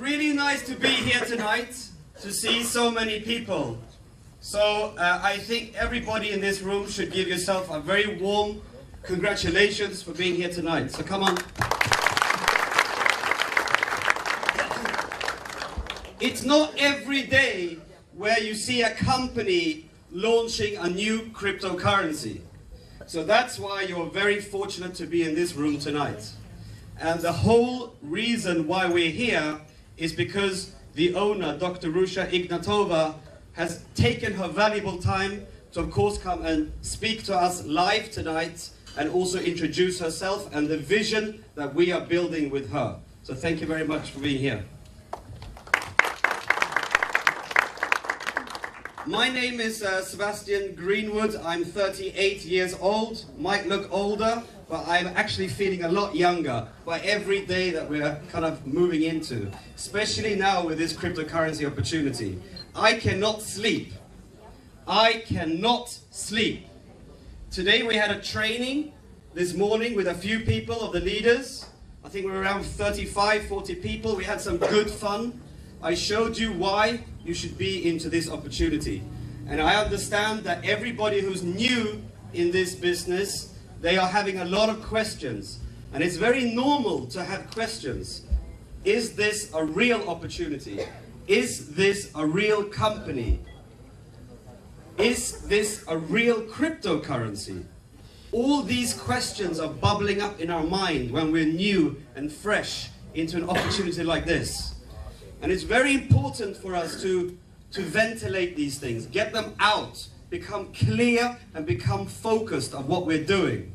really nice to be here tonight, to see so many people. So I think everybody in this room should give yourself a very warm congratulations for being here tonight. So come on. It's not every day where you see a company launching a new cryptocurrency. So that's why you're very fortunate to be in this room tonight. And the whole reason why we're here is because the owner, Dr. Ruja Ignatova, has taken her valuable time to, of course, come and speak to us live tonight and also introduce herself and the vision that we are building with her. So thank you very much for being here. My name is Sebastian Greenwood. I'm 38 years old. Might look older, but I'm actually feeling a lot younger by every day that we're kind of moving into, especially now with this cryptocurrency opportunity. I cannot sleep. I cannot sleep. Today we had a training this morning with a few people of the leaders. I think we're around 35, 40 people. We had some good fun. I showed you why you should be into this opportunity. And I understand that everybody who's new in this business, they are having a lot of questions. And it's very normal to have questions. Is this a real opportunity? Is this a real company? Is this a real cryptocurrency? All these questions are bubbling up in our mind when we're new and fresh into an opportunity like this. And it's very important for us to ventilate these things, get them out, become clear and become focused on what we're doing.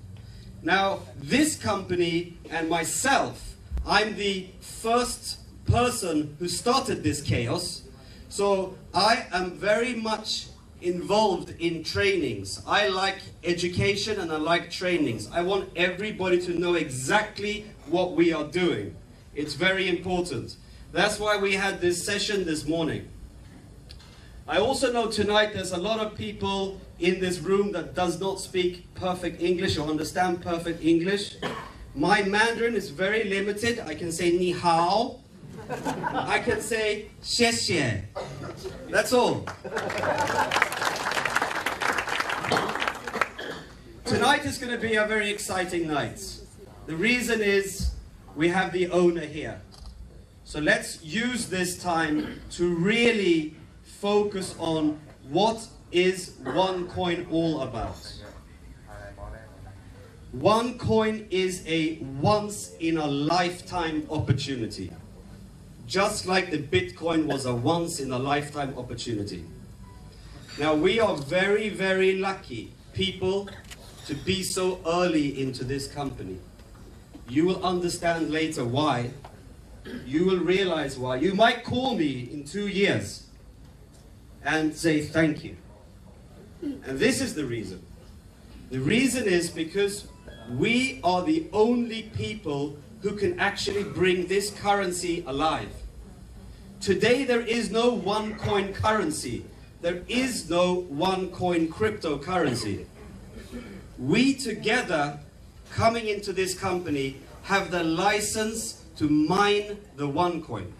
Now, this company and myself, I'm the first person who started this chaos. So I am very much involved in trainings. I like education and I like trainings. I want everybody to know exactly what we are doing. It's very important. That's why we had this session this morning. I also know tonight there's a lot of people in this room that does not speak perfect English or understand perfect English. My Mandarin is very limited. I can say ni hao. I can say xie xie. That's all. Tonight is going to be a very exciting night. The reason is we have the owner here. So let's use this time to really focus on what is OneCoin all about. OneCoin is a once-in-a-lifetime opportunity. Just like the Bitcoin was a once-in-a-lifetime opportunity. Now we are very, very lucky people to be so early into this company. You will understand later why. You will realize why. You might call me in 2 years and say thank you. And this is the reason. The reason is because we are the only people who can actually bring this currency alive. Today there is no OneCoin currency. There is no OneCoin cryptocurrency. We together, coming into this company, have the license to mine the OneCoin.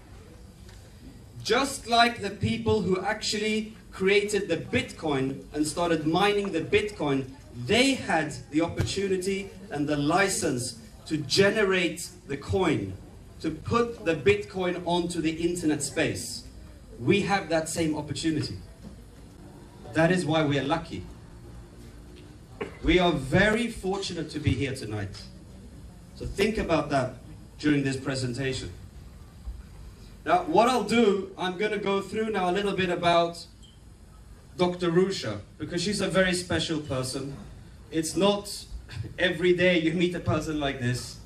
Just like the people who actually created the Bitcoin and started mining the Bitcoin, they had the opportunity and the license to generate the coin, to put the Bitcoin onto the internet space. We have that same opportunity. That is why we are lucky. We are very fortunate to be here tonight. So think about that during this presentation. Now, what I'll do, I'm going to go through now a little bit about Dr. Ruja, because she's a very special person. It's not every day you meet a person like this,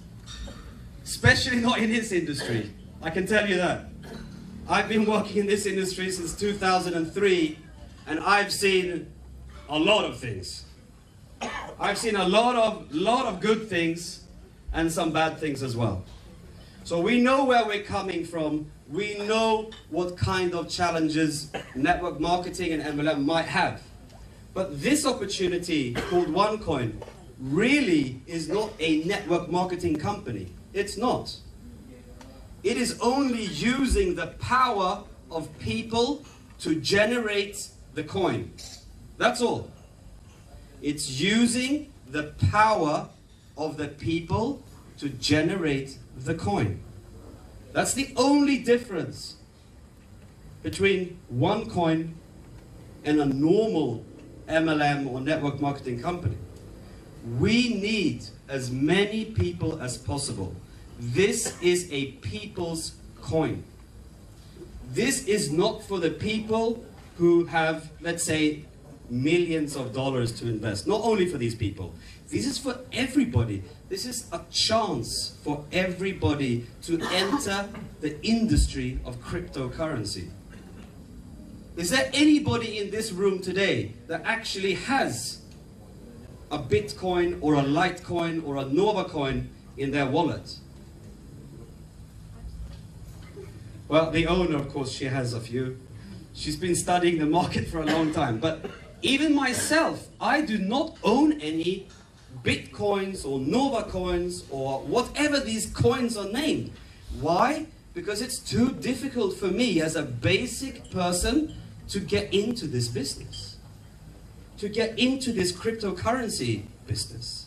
especially not in this industry. I can tell you that. I've been working in this industry since 2003, and I've seen a lot of things. I've seen a lot of good things and some bad things as well. So we know where we're coming from. We know what kind of challenges network marketing and MLM might have. But this opportunity called OneCoin really is not a network marketing company. It's not. It is only using the power of people to generate the coin. That's all. It's using the power of the people to generate the coin. That's the only difference between OneCoin and a normal MLM or network marketing company. We need as many people as possible. This is a people's coin. This is not for the people who have, let's say, millions of dollars to invest. Not only for these people. This is for everybody. This is a chance for everybody to enter the industry of cryptocurrency. Is there anybody in this room today that actually has a Bitcoin or a Litecoin or a Nova coin in their wallet? Well, the owner, of course, she has a few. She's been studying the market for a long time. But even myself, I do not own any Bitcoins or Nova coins or whatever these coins are named. Why? Because it's too difficult for me as a basic person to get into this business, to get into this cryptocurrency business.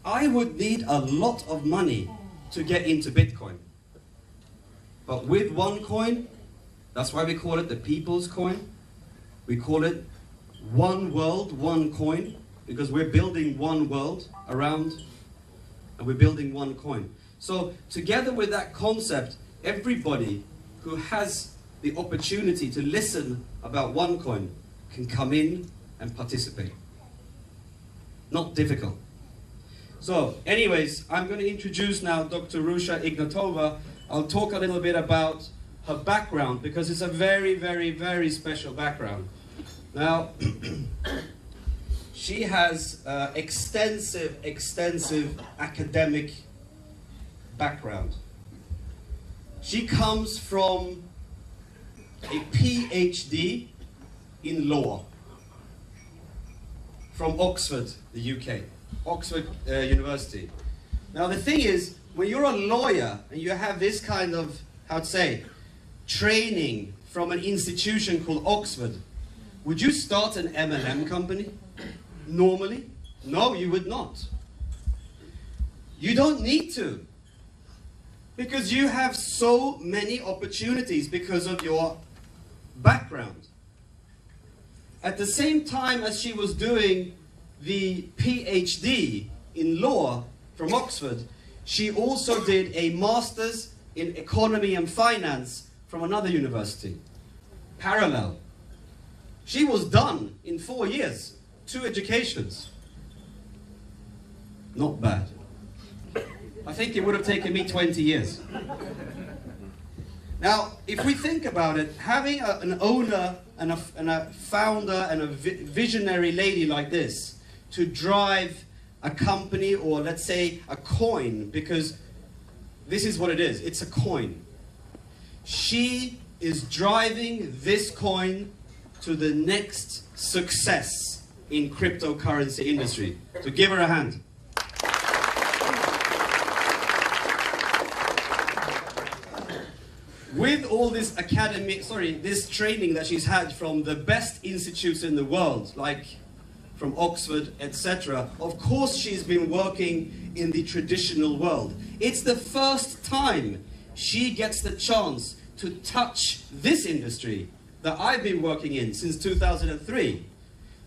I would need a lot of money to get into Bitcoin. But with OneCoin, that's why we call it the people's coin. We call it one world, one coin, because we're building one world around, and we're building one coin. So together with that concept, everybody who has the opportunity to listen about OneCoin can come in and participate. Not difficult. So anyways, I'm going to introduce now Dr. Ruja Ignatova. I'll talk a little bit about her background because it's a very, very, very special background. Now, she has extensive academic background. She comes from a PhD in law from Oxford, the UK, Oxford University. Now the thing is, when you're a lawyer and you have this kind of, how to say, training from an institution called Oxford, would you start an MLM company? Normally? No, you would not. You don't need to. Because you have so many opportunities because of your background. At the same time as she was doing the PhD in law from Oxford, she also did a master's in economy and finance from another university. Parallel. She was done in 4 years, 2 educations. Not bad. I think it would have taken me 20 years. Now, if we think about it, having an owner and a founder and a visionary lady like this to drive a company, or let's say a coin, because this is what it is, it's a coin. She is driving this coin to the next success in cryptocurrency industry. So give her a hand. With all this this training that she's had from the best institutes in the world, like from Oxford, etc., of course she's been working in the traditional world. It's the first time she gets the chance to touch this industry that I've been working in since 2003.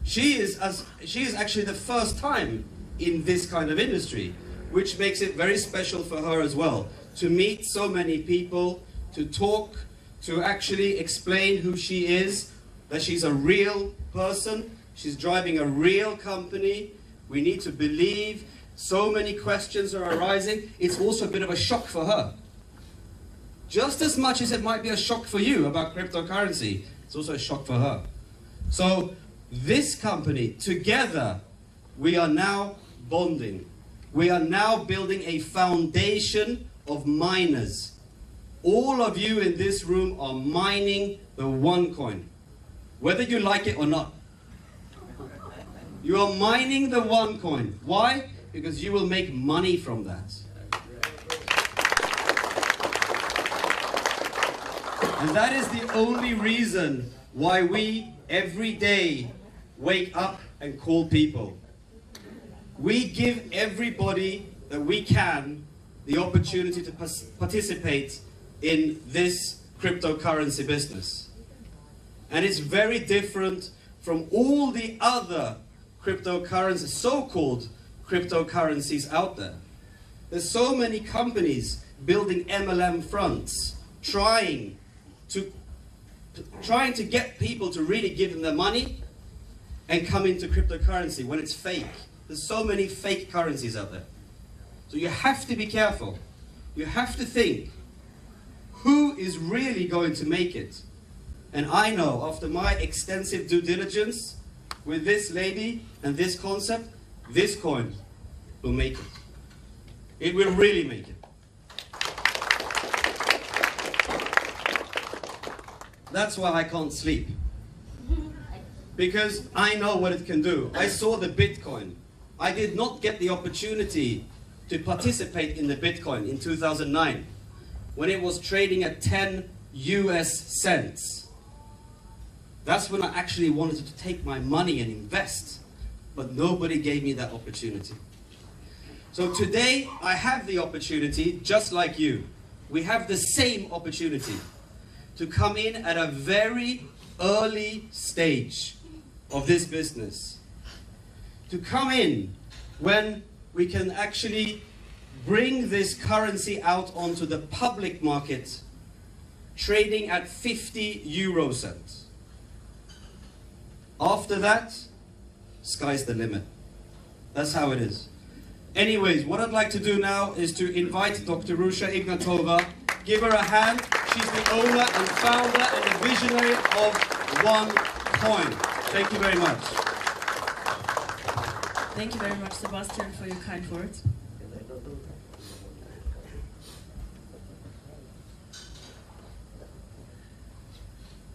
She is actually the first time in this kind of industry, which makes it very special for her as well, to meet so many people, to talk, to actually explain who she is, that she's a real person, she's driving a real company. We need to believe. So many questions are arising. It's also a bit of a shock for her. Just as much as it might be a shock for you about cryptocurrency, it's also a shock for her. So this company, together, we are now bonding. We are now building a foundation of miners. All of you in this room are mining the OneCoin, whether you like it or not. You are mining the OneCoin. Why? Because you will make money from that. And that is the only reason why we every day wake up and call people. We give everybody that we can the opportunity to participate in this cryptocurrency business. And it's very different from all the other cryptocurrencies, so-called cryptocurrencies out there. There's so many companies building MLM fronts, trying to get people to really give them their money and come into cryptocurrency when it's fake. There's so many fake currencies out there. So you have to be careful. You have to think, who is really going to make it? And I know, after my extensive due diligence with this lady and this concept, this coin will make it. It will really make it. That's why I can't sleep. Because I know what it can do. I saw the Bitcoin. I did not get the opportunity to participate in the Bitcoin in 2009 when it was trading at 10 US cents. That's when I actually wanted to take my money and invest, but nobody gave me that opportunity. So today I have the opportunity, just like you. We have the same opportunity to come in at a very early stage of this business. To come in when we can actually bring this currency out onto the public market, trading at 50 euro cents. After that, sky's the limit. That's how it is. Anyways, what I'd like to do now is to invite Dr. Ruja Ignatova. Give her a hand. She's the owner and founder and the visionary of OneCoin. Thank you very much. Thank you very much, Sebastian, for your kind words.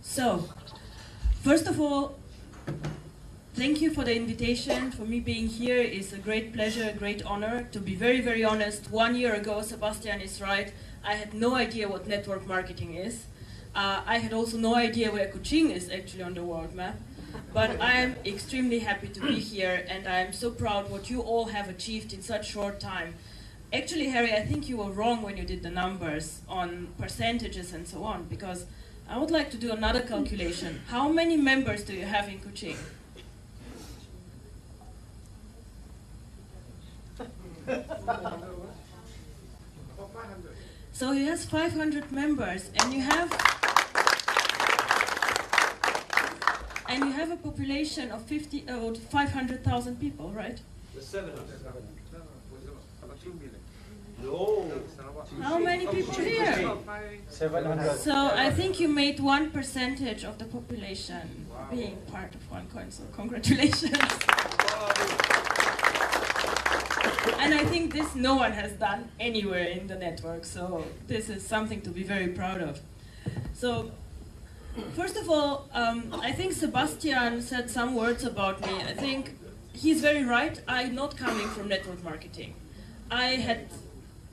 So, first of all, thank you for the invitation. For me, being here is a great pleasure, a great honor. To be very, very honest, 1 year ago, Sebastian is right, I had no idea what network marketing is. I had also no idea where Kuching is actually on the world map. But I am extremely happy to be here, and I am so proud what you all have achieved in such short time. Actually, Harry, I think you were wrong when you did the numbers on percentages and so on, because I would like to do another calculation. How many members do you have in Kuching? So he has 500 members, and you have a population of 500,000 people, right? 700. How many people here? 700. So I think you made 1% of the population being part of OneCoin, so congratulations. And I think this no one has done anywhere in the network, so this is something to be very proud of. So, first of all, I think Sebastian said some words about me. I think he's very right. I'm not coming from network marketing. I had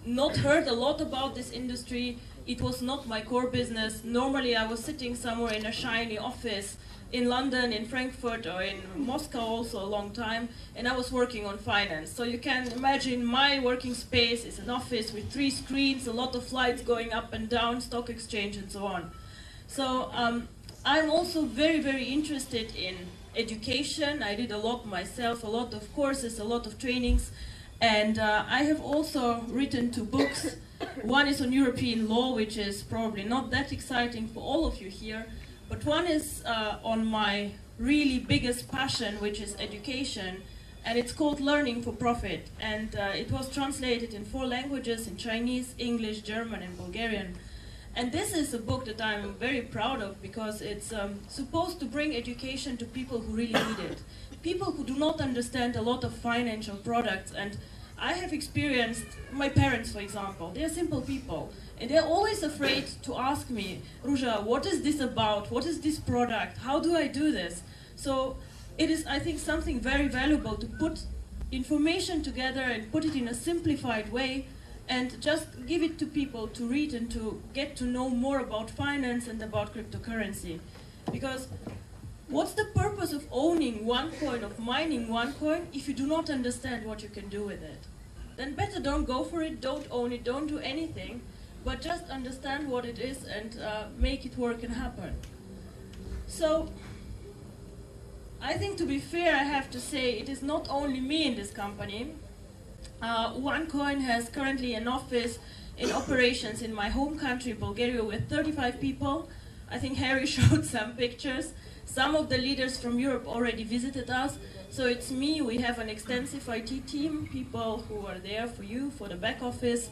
not heard a lot about this industry. It was not my core business. Normally I was sitting somewhere in a shiny office in London, in Frankfurt, or in Moscow also a long time, and I was working on finance. So you can imagine my working space is an office with 3 screens, a lot of lights going up and down, stock exchange and so on. So I'm also very, very interested in education. I did a lot myself, a lot of courses, a lot of trainings, and I have also written 2 books. One is on European law, which is probably not that exciting for all of you here, but one is on my really biggest passion, which is education, and it's called Learning for Profit, and it was translated in 4 languages, in Chinese, English, German, and Bulgarian. And this is a book that I'm very proud of, because it's supposed to bring education to people who really need it. People who do not understand a lot of financial products. And I have experienced, my parents for example, they're simple people. And they're always afraid to ask me, Ruja, what is this about? What is this product? How do I do this? So it is, I think, something very valuable to put information together and put it in a simplified way, and just give it to people to read and to get to know more about finance and about cryptocurrency. Because what's the purpose of owning OneCoin, of mining OneCoin, if you do not understand what you can do with it? Then better don't go for it, don't own it, don't do anything, but just understand what it is and make it work and happen. So, I think to be fair, I have to say it is not only me in this company. OneCoin has currently an office in operations in my home country, Bulgaria, with 35 people. I think Harry showed some pictures. Some of the leaders from Europe already visited us. So it's me, we have an extensive IT team, people who are there for you, for the back office.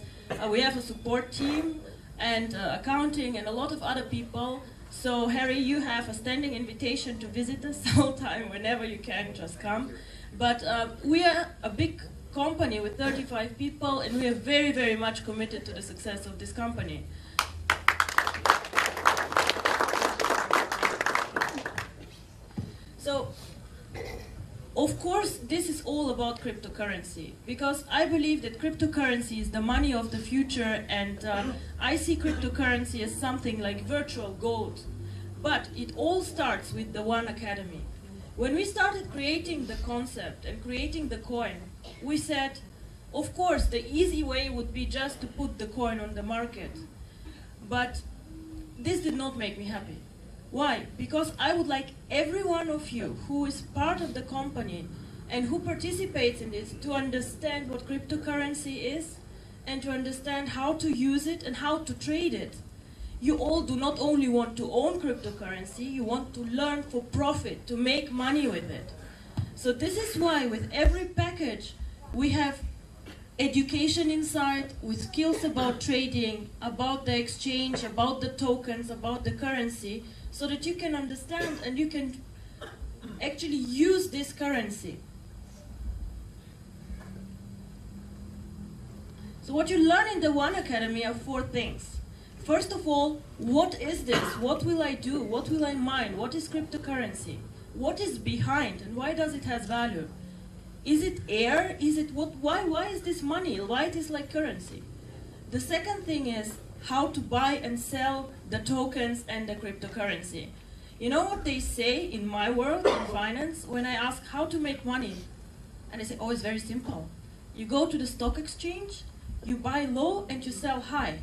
We have a support team and accounting and a lot of other people. So Harry, you have a standing invitation to visit us all the time, whenever you can, just come. But we are a big company with 35 people, and we are very, very much committed to the success of this company. So, of course, this is all about cryptocurrency, because I believe that cryptocurrency is the money of the future, and I see cryptocurrency as something like virtual gold. But it all starts with the One Academy. When we started creating the concept and creating the coin, we said, of course, the easy way would be just to put the coin on the market. But this did not make me happy. Why? Because I would like every one of you who is part of the company and who participates in this to understand what cryptocurrency is and to understand how to use it and how to trade it. You all do not only want to own cryptocurrency, you want to learn for profit, to make money with it. So this is why with every package we have education inside with skills about trading, about the exchange, about the tokens, about the currency, so that you can understand and you can actually use this currency. So what you learn in the One Academy are 4 things. First of all, what is this? What will I do? What will I mine? What is cryptocurrency? What is behind and why does it have value? Is it air? Is it what? Why is this money? Why it is like currency? The second thing is how to buy and sell the tokens and the cryptocurrency. You know what they say in my world, in finance, when I ask how to make money? And they say, oh, it's very simple. You go to the stock exchange, you buy low and you sell high.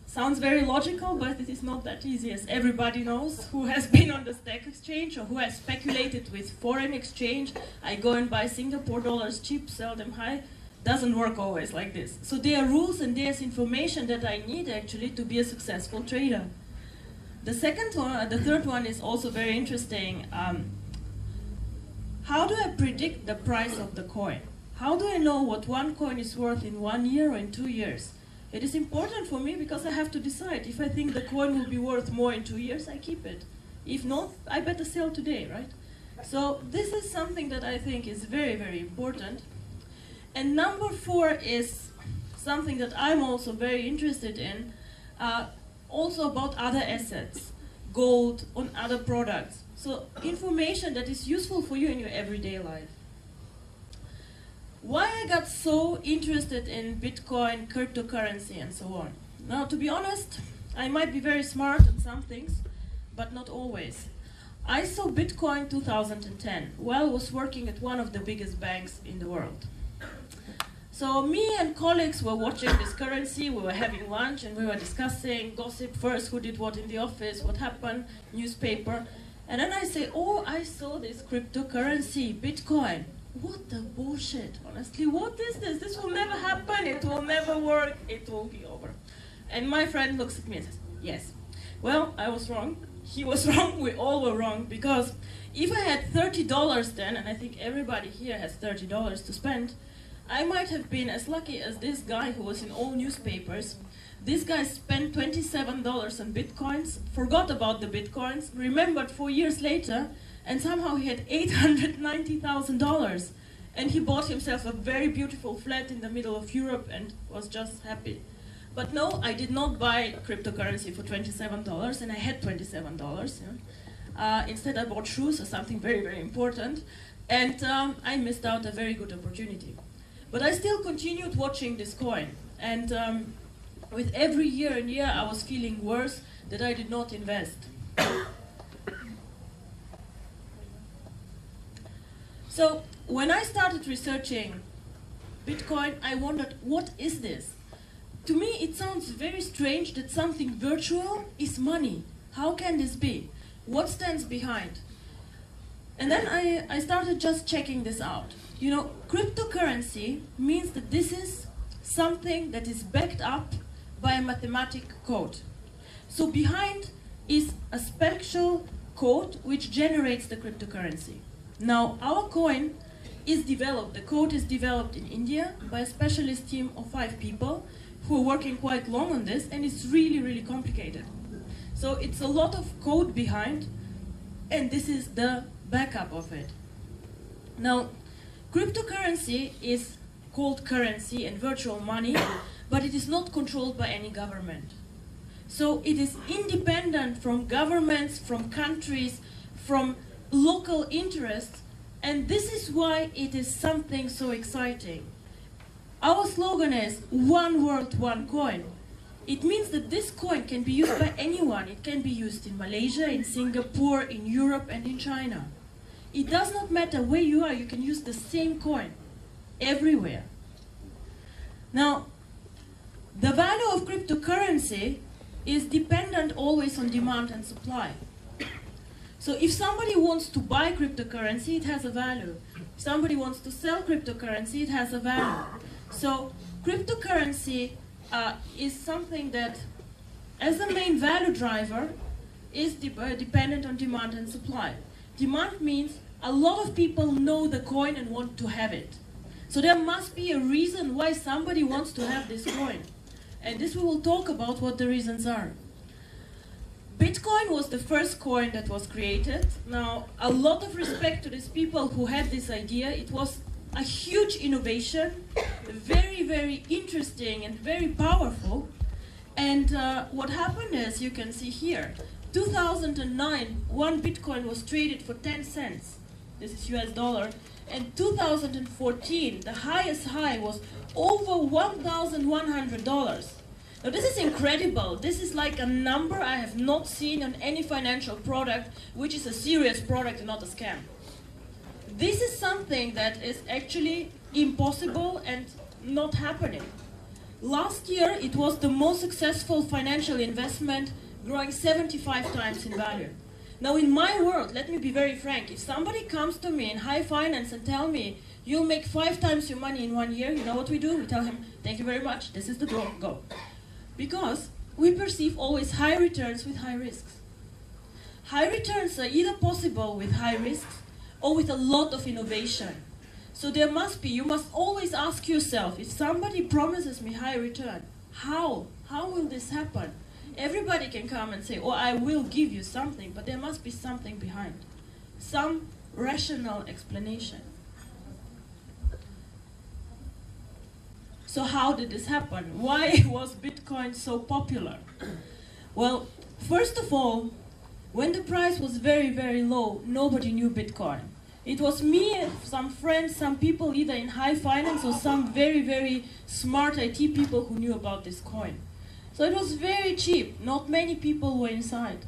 Sounds very logical, but it is not that easy, as everybody knows who has been on the stock exchange or who has speculated with foreign exchange. I go and buy Singapore dollars cheap, sell them high. Doesn't work always like this. So there are rules and there's information that I need actually to be a successful trader. The third one is also very interesting. How do I predict the price of the coin? How do I know what one coin is worth in 1 year or in 2 years? It is important for me because I have to decide. If I think the coin will be worth more in 2 years, I keep it. If not, I better sell today, right? So this is something that I think is very, very important. And number 4 is something that I'm also very interested in, also about other assets, gold, on other products. So information that is useful for you in your everyday life. Why I got so interested in Bitcoin, cryptocurrency, and so on. Now, to be honest, I might be very smart at some things, but not always. I saw Bitcoin 2010 while I was working at one of the biggest banks in the world. So me and colleagues were watching this currency, we were having lunch, and we were discussing gossip first, who did what in the office, what happened, newspaper. And then I say, oh, I saw this cryptocurrency, Bitcoin. What the bullshit, honestly, what is this? This will never happen, it will never work, it will be over. And my friend looks at me and says, yes. Well, I was wrong, he was wrong, we all were wrong, because if I had $30 then, and I think everybody here has $30 to spend, I might have been as lucky as this guy who was in all newspapers. This guy spent $27 on Bitcoins, forgot about the Bitcoins, remembered 4 years later, and somehow he had $890,000. And he bought himself a very beautiful flat in the middle of Europe and was just happy. But no, I did not buy cryptocurrency for $27, and I had $27. Yeah. Instead, I bought shoes or something very, very important, and I missed out a very good opportunity. But I still continued watching this coin. And with every year and year, I was feeling worse that I did not invest. So when I started researching Bitcoin, I wondered, what is this? To me, it sounds very strange that something virtual is money. How can this be? What stands behind? And then I started just checking this out. You know, cryptocurrency means that this is something that is backed up by a mathematic code. So behind is a special code which generates the cryptocurrency. Now, our coin is developed, the code is developed in India by a specialist team of 5 people who are working quite long on this, and it's really, really complicated. So it's a lot of code behind, and this is the backup of it. Now, cryptocurrency is called currency and virtual money, but it is not controlled by any government. So it is independent from governments, from countries, from local interests, and this is why it is something so exciting. Our slogan is one world, one coin. It means that this coin can be used by anyone. It can be used in Malaysia, in Singapore, in Europe, and in China. It does not matter where you are, you can use the same coin everywhere. Now, the value of cryptocurrency is dependent always on demand and supply. So if somebody wants to buy cryptocurrency, it has a value. If somebody wants to sell cryptocurrency, it has a value. So cryptocurrency is something that, as the main value driver, is dependent on demand and supply. Demand means a lot of people know the coin and want to have it. So there must be a reason why somebody wants to have this coin. And this we will talk about what the reasons are. Bitcoin was the first coin that was created. Now, a lot of respect to these people who had this idea. It was a huge innovation, very, very interesting and very powerful. And what happened is, you can see here, 2009, one Bitcoin was traded for 10 cents. This is US dollar. And 2014, the highest high was over $1,100. Now this is incredible. This is like a number I have not seen on any financial product, which is a serious product and not a scam. This is something that is actually impossible and not happening. Last year, it was the most successful financial investment, growing 75 times in value. Now in my world, let me be very frank, if somebody comes to me in high finance and tell me, you'll make 5 times your money in 1 year, you know what we do? We tell him, thank you very much, this is the door, go. Because we perceive always high returns with high risks. High returns are either possible with high risks or with a lot of innovation. So there must be, you must always ask yourself, if somebody promises me high return, how? How will this happen? Everybody can come and say, oh, I will give you something, but there must be something behind. Some rational explanation. So how did this happen? Why was Bitcoin so popular? Well, first of all, when the price was very, very low, nobody knew Bitcoin. It was me and some friends, some people either in high finance or some very, very smart IT people who knew about this coin. So it was very cheap. Not many people were inside.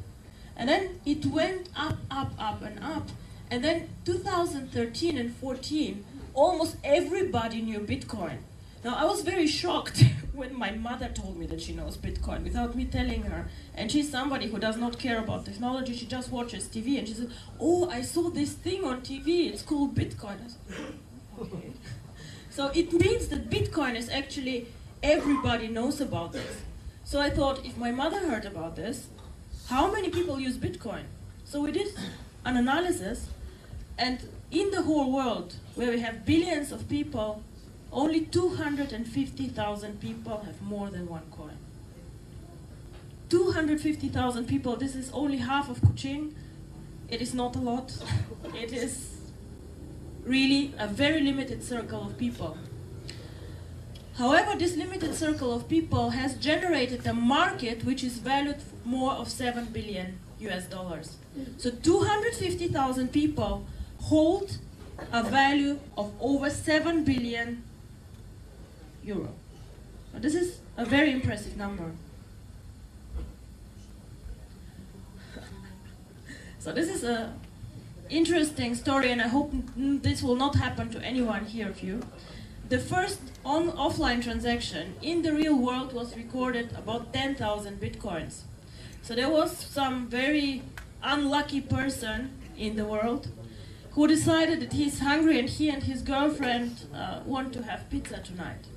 And then it went up, up, up, and up. And then 2013 and 14, almost everybody knew Bitcoin. Now, I was very shocked when my mother told me that she knows Bitcoin without me telling her. And she's somebody who does not care about technology. She just watches TV. And she said, oh, I saw this thing on TV. It's called Bitcoin. I said, okay. So it means that Bitcoin is actually, everybody knows about this. So I thought, if my mother heard about this, how many people use Bitcoin? So we did an analysis. And in the whole world, where we have billions of people, only 250,000 people have more than one coin. 250,000 people, this is only half of Kuching. It is not a lot. It is really a very limited circle of people. However, this limited circle of people has generated a market which is valued more of 7 billion US dollars. So 250,000 people hold a value of over 7 billion euro. Now, this is a very impressive number. So this is a interesting story, and I hope this will not happen to anyone here of you. The first offline transaction in the real world was recorded about 10,000 bitcoins. So there was some very unlucky person in the world who decided that he's hungry and he and his girlfriend want to have pizza tonight.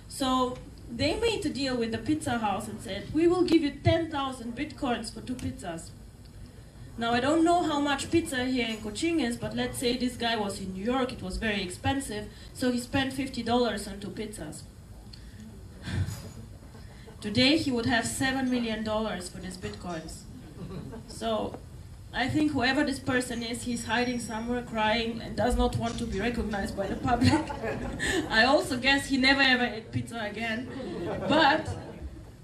So they made a deal with the pizza house and said, we will give you 10,000 bitcoins for 2 pizzas. Now, I don't know how much pizza here in Kuching is, but let's say this guy was in New York, it was very expensive, so he spent $50 on 2 pizzas. Today, he would have $7 million for these bitcoins. So, I think whoever this person is, he's hiding somewhere, crying, and does not want to be recognized by the public. I also guess he never ever ate pizza again. But,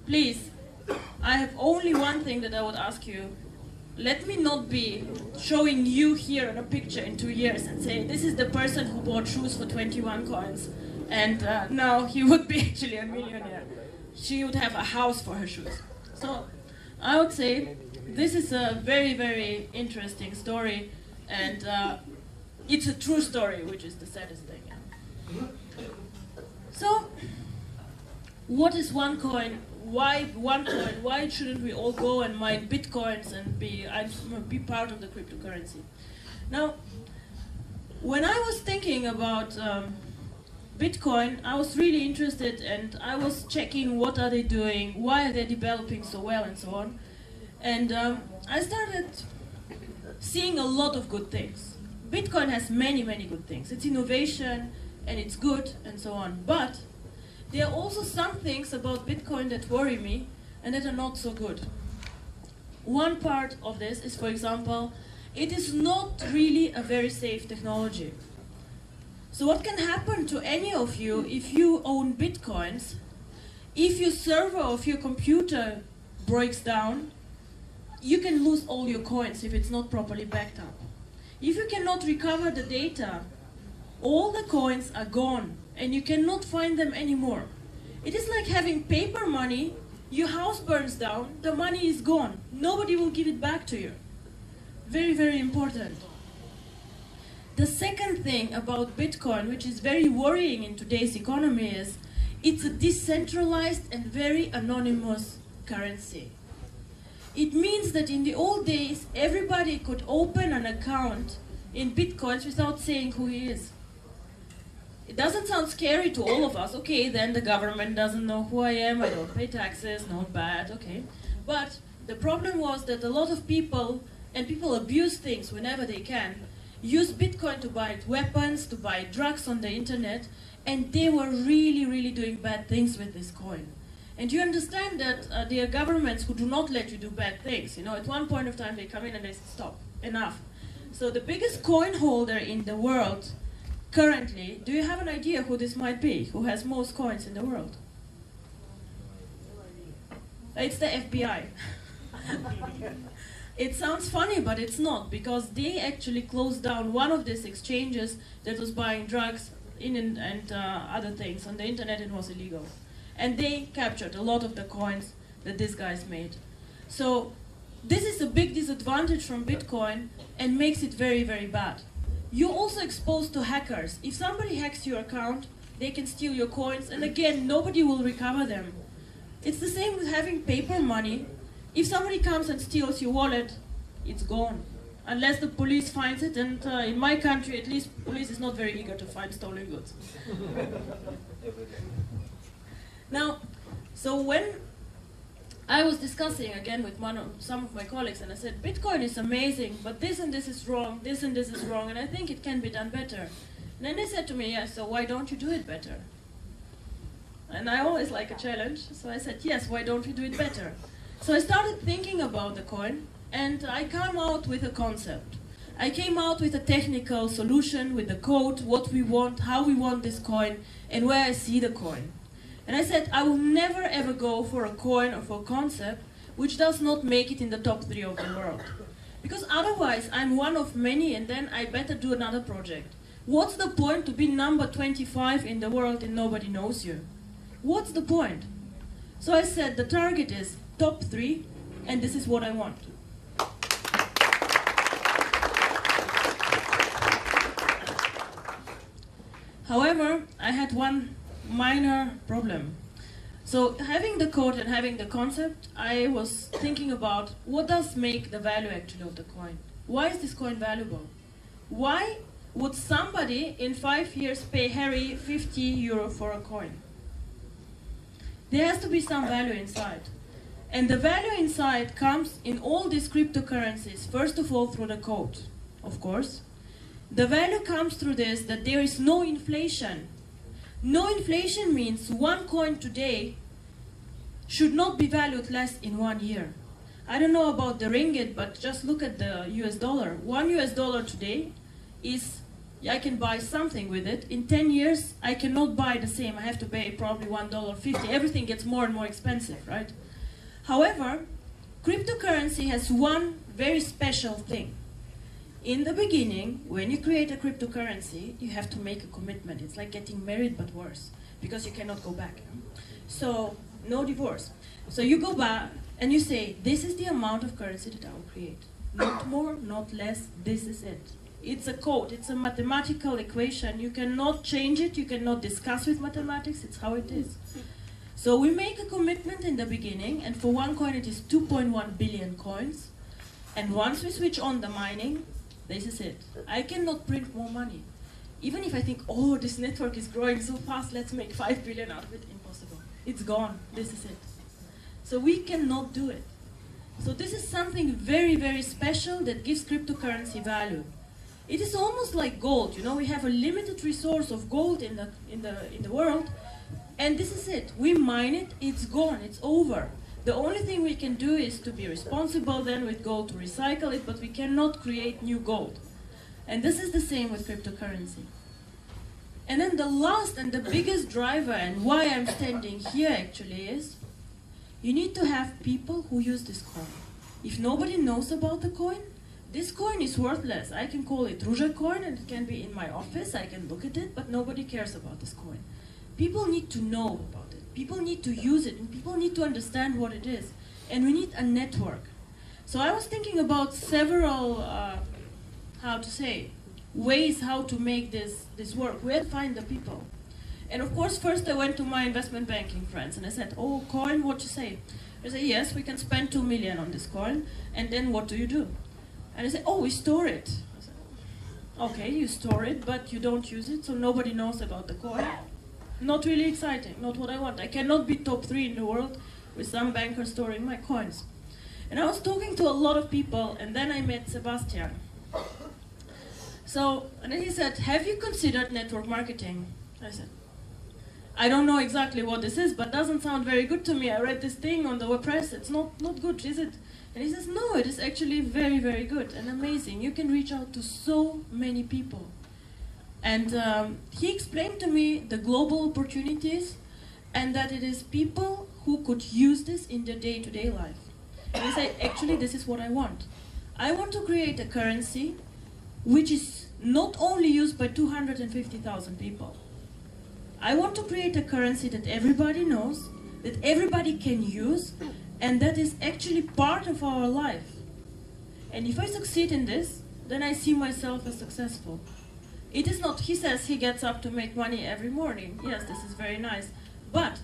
please, I have only one thing that I would ask you. Let me not be showing you here in a picture in 2 years and say, this is the person who bought shoes for 21 coins, and now he would be actually a millionaire. She would have a house for her shoes. So I would say this is a very, very interesting story, and it's a true story, which is the saddest thing. So what is OneCoin? Why OneCoin? Why shouldn't we all go and mine bitcoins and be part of the cryptocurrency? Now, when I was thinking about Bitcoin, I was really interested, and I was checking what are they doing, why are they developing so well, and so on. And I started seeing a lot of good things. Bitcoin has many, many good things. It's innovation, and it's good, and so on. But there are also some things about Bitcoin that worry me and that are not so good. One part of this is, for example, it is not really a very safe technology. So what can happen to any of you if you own Bitcoins? If your server of your computer breaks down, you can lose all your coins if it's not properly backed up. If you cannot recover the data, all the coins are gone, and you cannot find them anymore. It is like having paper money, your house burns down, the money is gone. Nobody will give it back to you. Very, very important. The second thing about Bitcoin, which is very worrying in today's economy, is it's a decentralized and very anonymous currency. It means that in the old days, everybody could open an account in Bitcoins without saying who he is. It doesn't sound scary to all of us. Okay, then the government doesn't know who I am, I don't pay taxes, not bad, okay. But the problem was that a lot of people, and people abuse things whenever they can, use Bitcoin to buy weapons, to buy drugs on the internet, and they were really, really doing bad things with this coin. And you understand that there are governments who do not let you do bad things. You know, at one point of time they come in and they say, stop, enough. So the biggest coin holder in the world currently, do you have an idea who this might be? Who has most coins in the world? It's the FBI. It sounds funny, but it's not, because they actually closed down one of these exchanges that was buying drugs and other things on the internet. It was illegal. And they captured a lot of the coins that these guys made. So this is a big disadvantage from Bitcoin and makes it very, very bad. You're also exposed to hackers. If somebody hacks your account, they can steal your coins, and again, nobody will recover them. It's the same with having paper money. If somebody comes and steals your wallet, it's gone. Unless the police finds it, and in my country, at least, police is not very eager to find stolen goods. Now, so when I was discussing again with some of my colleagues, and I said, Bitcoin is amazing, but this and this is wrong, this and this is wrong, and I think it can be done better. And then they said to me, yes, so why don't you do it better? And I always like a challenge, so I said, yes, why don't we do it better? So I started thinking about the coin, and I came out with a concept. I came out with a technical solution, with the code, what we want, how we want this coin, and where I see the coin. And I said, I will never ever go for a coin or for a concept which does not make it in the top 3 of the world. Because otherwise I'm one of many, and then I better do another project. What's the point to be number 25 in the world and nobody knows you? What's the point? So I said the target is top 3, and this is what I want. However, I had one minor problem. So having the code and having the concept, I was thinking about what does make the value actually of the coin. Why is this coin valuable? Why would somebody in 5 years pay Harry 50 euro for a coin? There has to be some value inside. And the value inside comes in all these cryptocurrencies, first of all through the code, of course. The value comes through this, that there is no inflation. No inflation means one coin today should not be valued less in 1 year. I don't know about the ringgit, but just look at the US dollar. $1 today is, I can buy something with it. In 10 years, I cannot buy the same. I have to pay probably $1.50. Everything gets more and more expensive, right? However, cryptocurrency has one very special thing. In the beginning, when you create a cryptocurrency, you have to make a commitment. It's like getting married, but worse, because you cannot go back. So, no divorce. So you go back and you say, this is the amount of currency that I will create. Not more, not less, this is it. It's a code, it's a mathematical equation. You cannot change it, you cannot discuss with mathematics, it's how it is. So we make a commitment in the beginning, and for one coin it is 2.1 billion coins. And once we switch on the mining, this is it. I cannot print more money. Even if I think, oh, this network is growing so fast, let's make 5 billion out of it, impossible. It's gone, this is it. So we cannot do it. So this is something very, very special that gives cryptocurrency value. It is almost like gold, you know, we have a limited resource of gold in the world, and this is it. We mine it, it's gone, it's over. The only thing we can do is to be responsible then with gold to recycle it, but we cannot create new gold. And this is the same with cryptocurrency. And then the last and the biggest driver, and why I'm standing here actually, is you need to have people who use this coin. If nobody knows about the coin, this coin is worthless. I can call it Ruja coin and it can be in my office, I can look at it, but nobody cares about this coin. People need to know about it. People need to use it, and people need to understand what it is. And we need a network. So I was thinking about several, ways how to make this work. Where to find the people? And of course, first I went to my investment banking friends, and I said, oh, coin, what you say? They say, yes, we can spend 2 million on this coin, and then what do you do? And I said, oh, we store it. I said, okay, you store it, but you don't use it, so nobody knows about the coin. Not really exciting, not what I want. I cannot be top 3 in the world with some banker storing my coins. And I was talking to a lot of people, and then I met Sebastian. So, and then he said, have you considered network marketing? I said, I don't know exactly what this is, but doesn't sound very good to me. I read this thing on the web press, it's not good, is it? And he says, no, it is actually very, very good and amazing. You can reach out to so many people. And he explained to me the global opportunities and that it is people who could use this in their day-to-day life. And he said, actually, this is what I want. I want to create a currency which is not only used by 250,000 people. I want to create a currency that everybody knows, that everybody can use, and that is actually part of our life. And if I succeed in this, then I see myself as successful. It is not, he says he gets up to make money every morning. Yes, this is very nice. But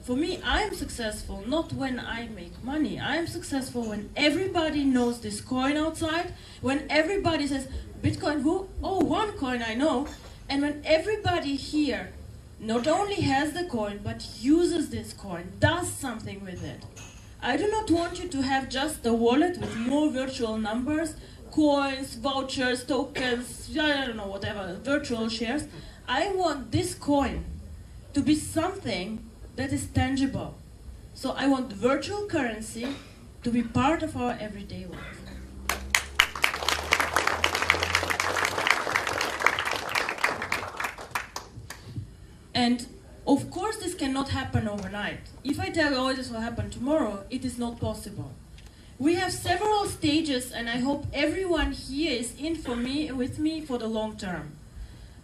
for me, I'm successful not when I make money. I'm successful when everybody knows this coin outside, when everybody says, Bitcoin who? Oh, OneCoin I know. And when everybody here not only has the coin, but uses this coin, does something with it. I do not want you to have just a wallet with more virtual numbers, coins, vouchers, tokens, I don't know, whatever, virtual shares. I want this coin to be something that is tangible. So I want virtual currency to be part of our everyday life. And of course this cannot happen overnight. If I tell you, oh, this will happen tomorrow, it is not possible. We have several stages, and I hope everyone here is in with me for the long term.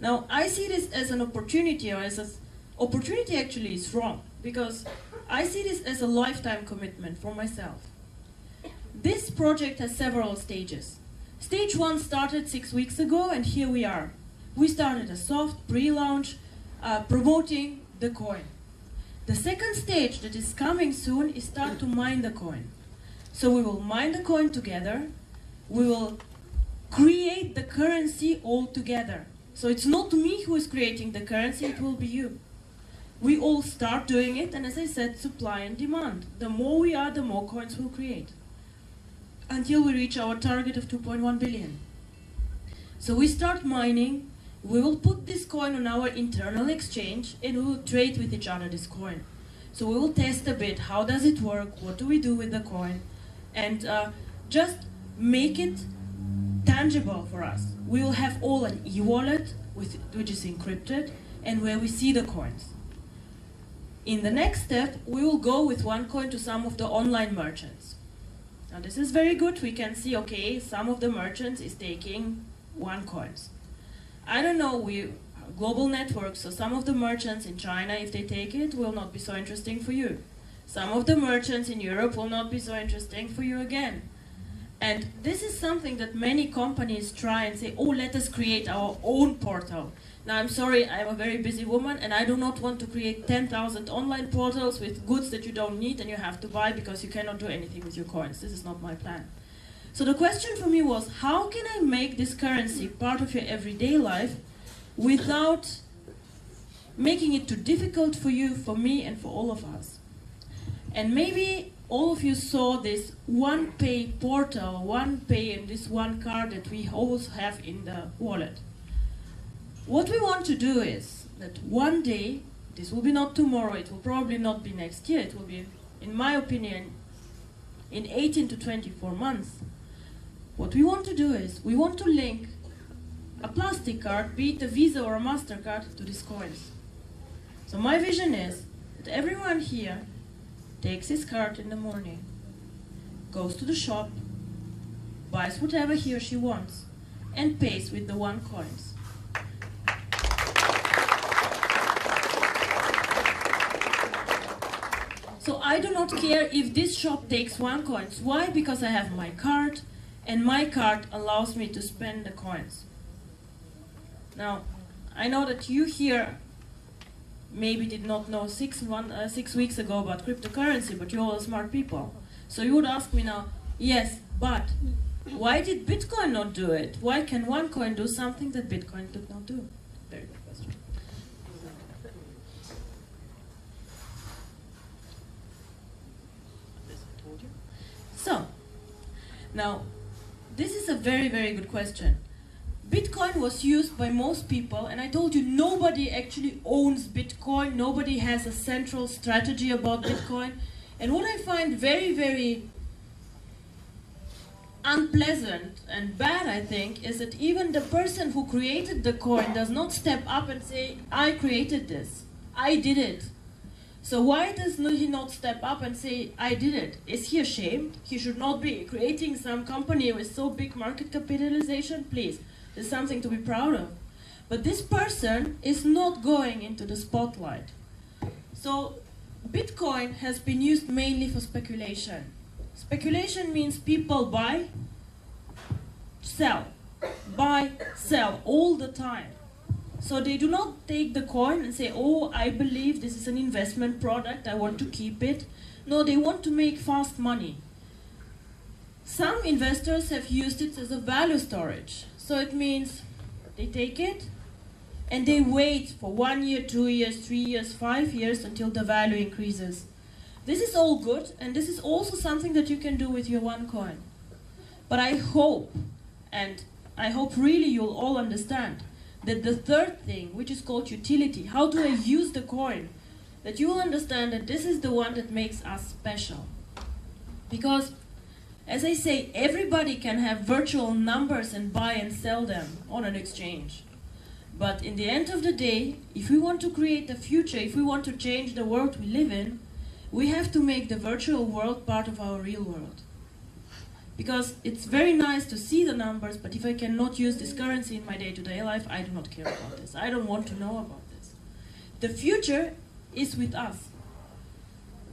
Now, I see this as an opportunity, or as an opportunity actually is wrong, because I see this as a lifetime commitment for myself. This project has several stages. Stage 1 started 6 weeks ago, and here we are. We started a soft pre-launch promoting the coin. The second stage that is coming soon is start to mine the coin. So we will mine the coin together. We will create the currency all together. So it's not me who is creating the currency, it will be you. We all start doing it, and as I said, supply and demand. The more we are, the more coins we'll create, until we reach our target of 2.1 billion. So we start mining, we will put this coin on our internal exchange, and we will trade with each other this coin. So we will test a bit, how does it work, what do we do with the coin, and just make it tangible for us. We will have all an e-wallet, which is encrypted, and where we see the coins. In the next step, we will go with OneCoin to some of the online merchants. Now this is very good. We can see, okay, some of the merchants is taking OneCoins. I don't know, we global network, so some of the merchants in China, if they take it, will not be so interesting for you. Some of the merchants in Europe will not be so interesting for you again. And this is something that many companies try and say, oh, let us create our own portal. Now, I'm sorry, I'm a very busy woman, and I do not want to create 10,000 online portals with goods that you don't need and you have to buy because you cannot do anything with your coins. This is not my plan. So the question for me was, how can I make this currency part of your everyday life without making it too difficult for you, for me, and for all of us? And maybe all of you saw this OnePay portal, OnePay, and this one card that we always have in the wallet. What we want to do is that one day, this will be not tomorrow, it will probably not be next year, it will be, in my opinion, in 18 to 24 months. What we want to do is, we want to link a plastic card, be it a Visa or a MasterCard, to these coins. So my vision is that everyone here takes his card in the morning, goes to the shop, buys whatever he or she wants, and pays with the OneCoins. So I do not care if this shop takes OneCoins. Why? Because I have my card, and my card allows me to spend the coins. Now, I know that you here maybe did not know 6 weeks ago about cryptocurrency, but you're all smart people. So you would ask me now, yes, but why did Bitcoin not do it? Why can OneCoin do something that Bitcoin did not do? Very good question. So, now, this is a very, very good question. Bitcoin was used by most people, and I told you nobody actually owns Bitcoin, nobody has a central strategy about Bitcoin. And what I find very, very unpleasant and bad, I think, is that even the person who created the coin does not step up and say, I created this, I did it. So why does he not step up and say, I did it? Is he ashamed? He should not be creating some company with so big market capitalization, please. There's something to be proud of. But this person is not going into the spotlight. So Bitcoin has been used mainly for speculation. Speculation means people buy, sell, buy, sell all the time. So they do not take the coin and say, oh, I believe this is an investment product, I want to keep it. No, they want to make fast money. Some investors have used it as a value storage. So it means they take it and they wait for 1 year, 2 years, 3 years, 5 years until the value increases. This is all good, and this is also something that you can do with your OneCoin. But I hope, and I hope really you'll all understand, that the third thing, which is called utility, how do I use the coin, that you will understand that this is the one that makes us special. Because, as I say, everybody can have virtual numbers and buy and sell them on an exchange. But in the end of the day, if we want to create a future, if we want to change the world we live in, we have to make the virtual world part of our real world. Because it's very nice to see the numbers, but if I cannot use this currency in my day-to-day life, I do not care about this. I don't want to know about this. The future is with us.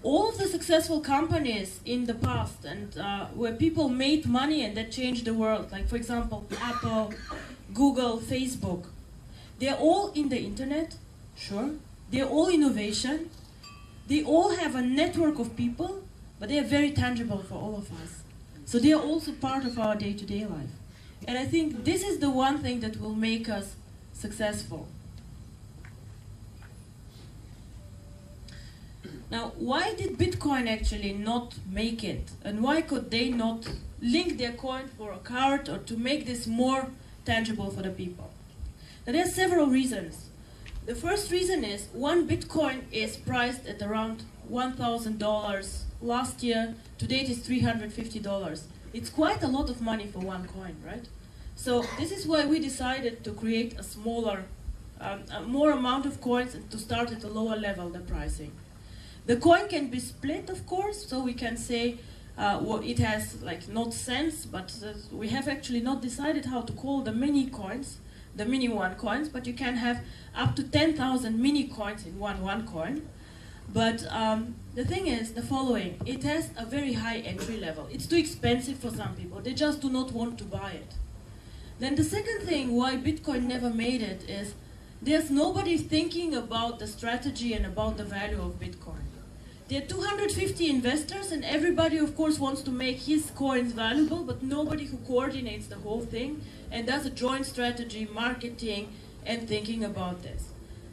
All of the successful companies in the past and where people made money and that changed the world, like for example, Apple, Google, Facebook, they're all in the internet, sure. They're all innovation. They all have a network of people, but they are very tangible for all of us. So they are also part of our day-to-day life. And I think this is the one thing that will make us successful. Now, why did Bitcoin actually not make it? And why could they not link their coin for a card or to make this more tangible for the people? Now, there are several reasons. The first reason is one Bitcoin is priced at around $1,000 last year. To date is $350. It's quite a lot of money for one coin, right? So this is why we decided to create a smaller, more amount of coins and to start at a lower level, the pricing. The coin can be split, of course, so we can say well, it has like not cents, but we have actually not decided how to call the mini coins, the mini OneCoins, but you can have up to 10,000 mini coins in one OneCoin. But the thing is the following, it has a very high entry level. It's too expensive for some people. They just do not want to buy it. Then the second thing why Bitcoin never made it is there's nobody thinking about the strategy and about the value of Bitcoin. There are 250 investors and everybody of course wants to make his coins valuable, but nobody who coordinates the whole thing and does a joint strategy, marketing and thinking about this.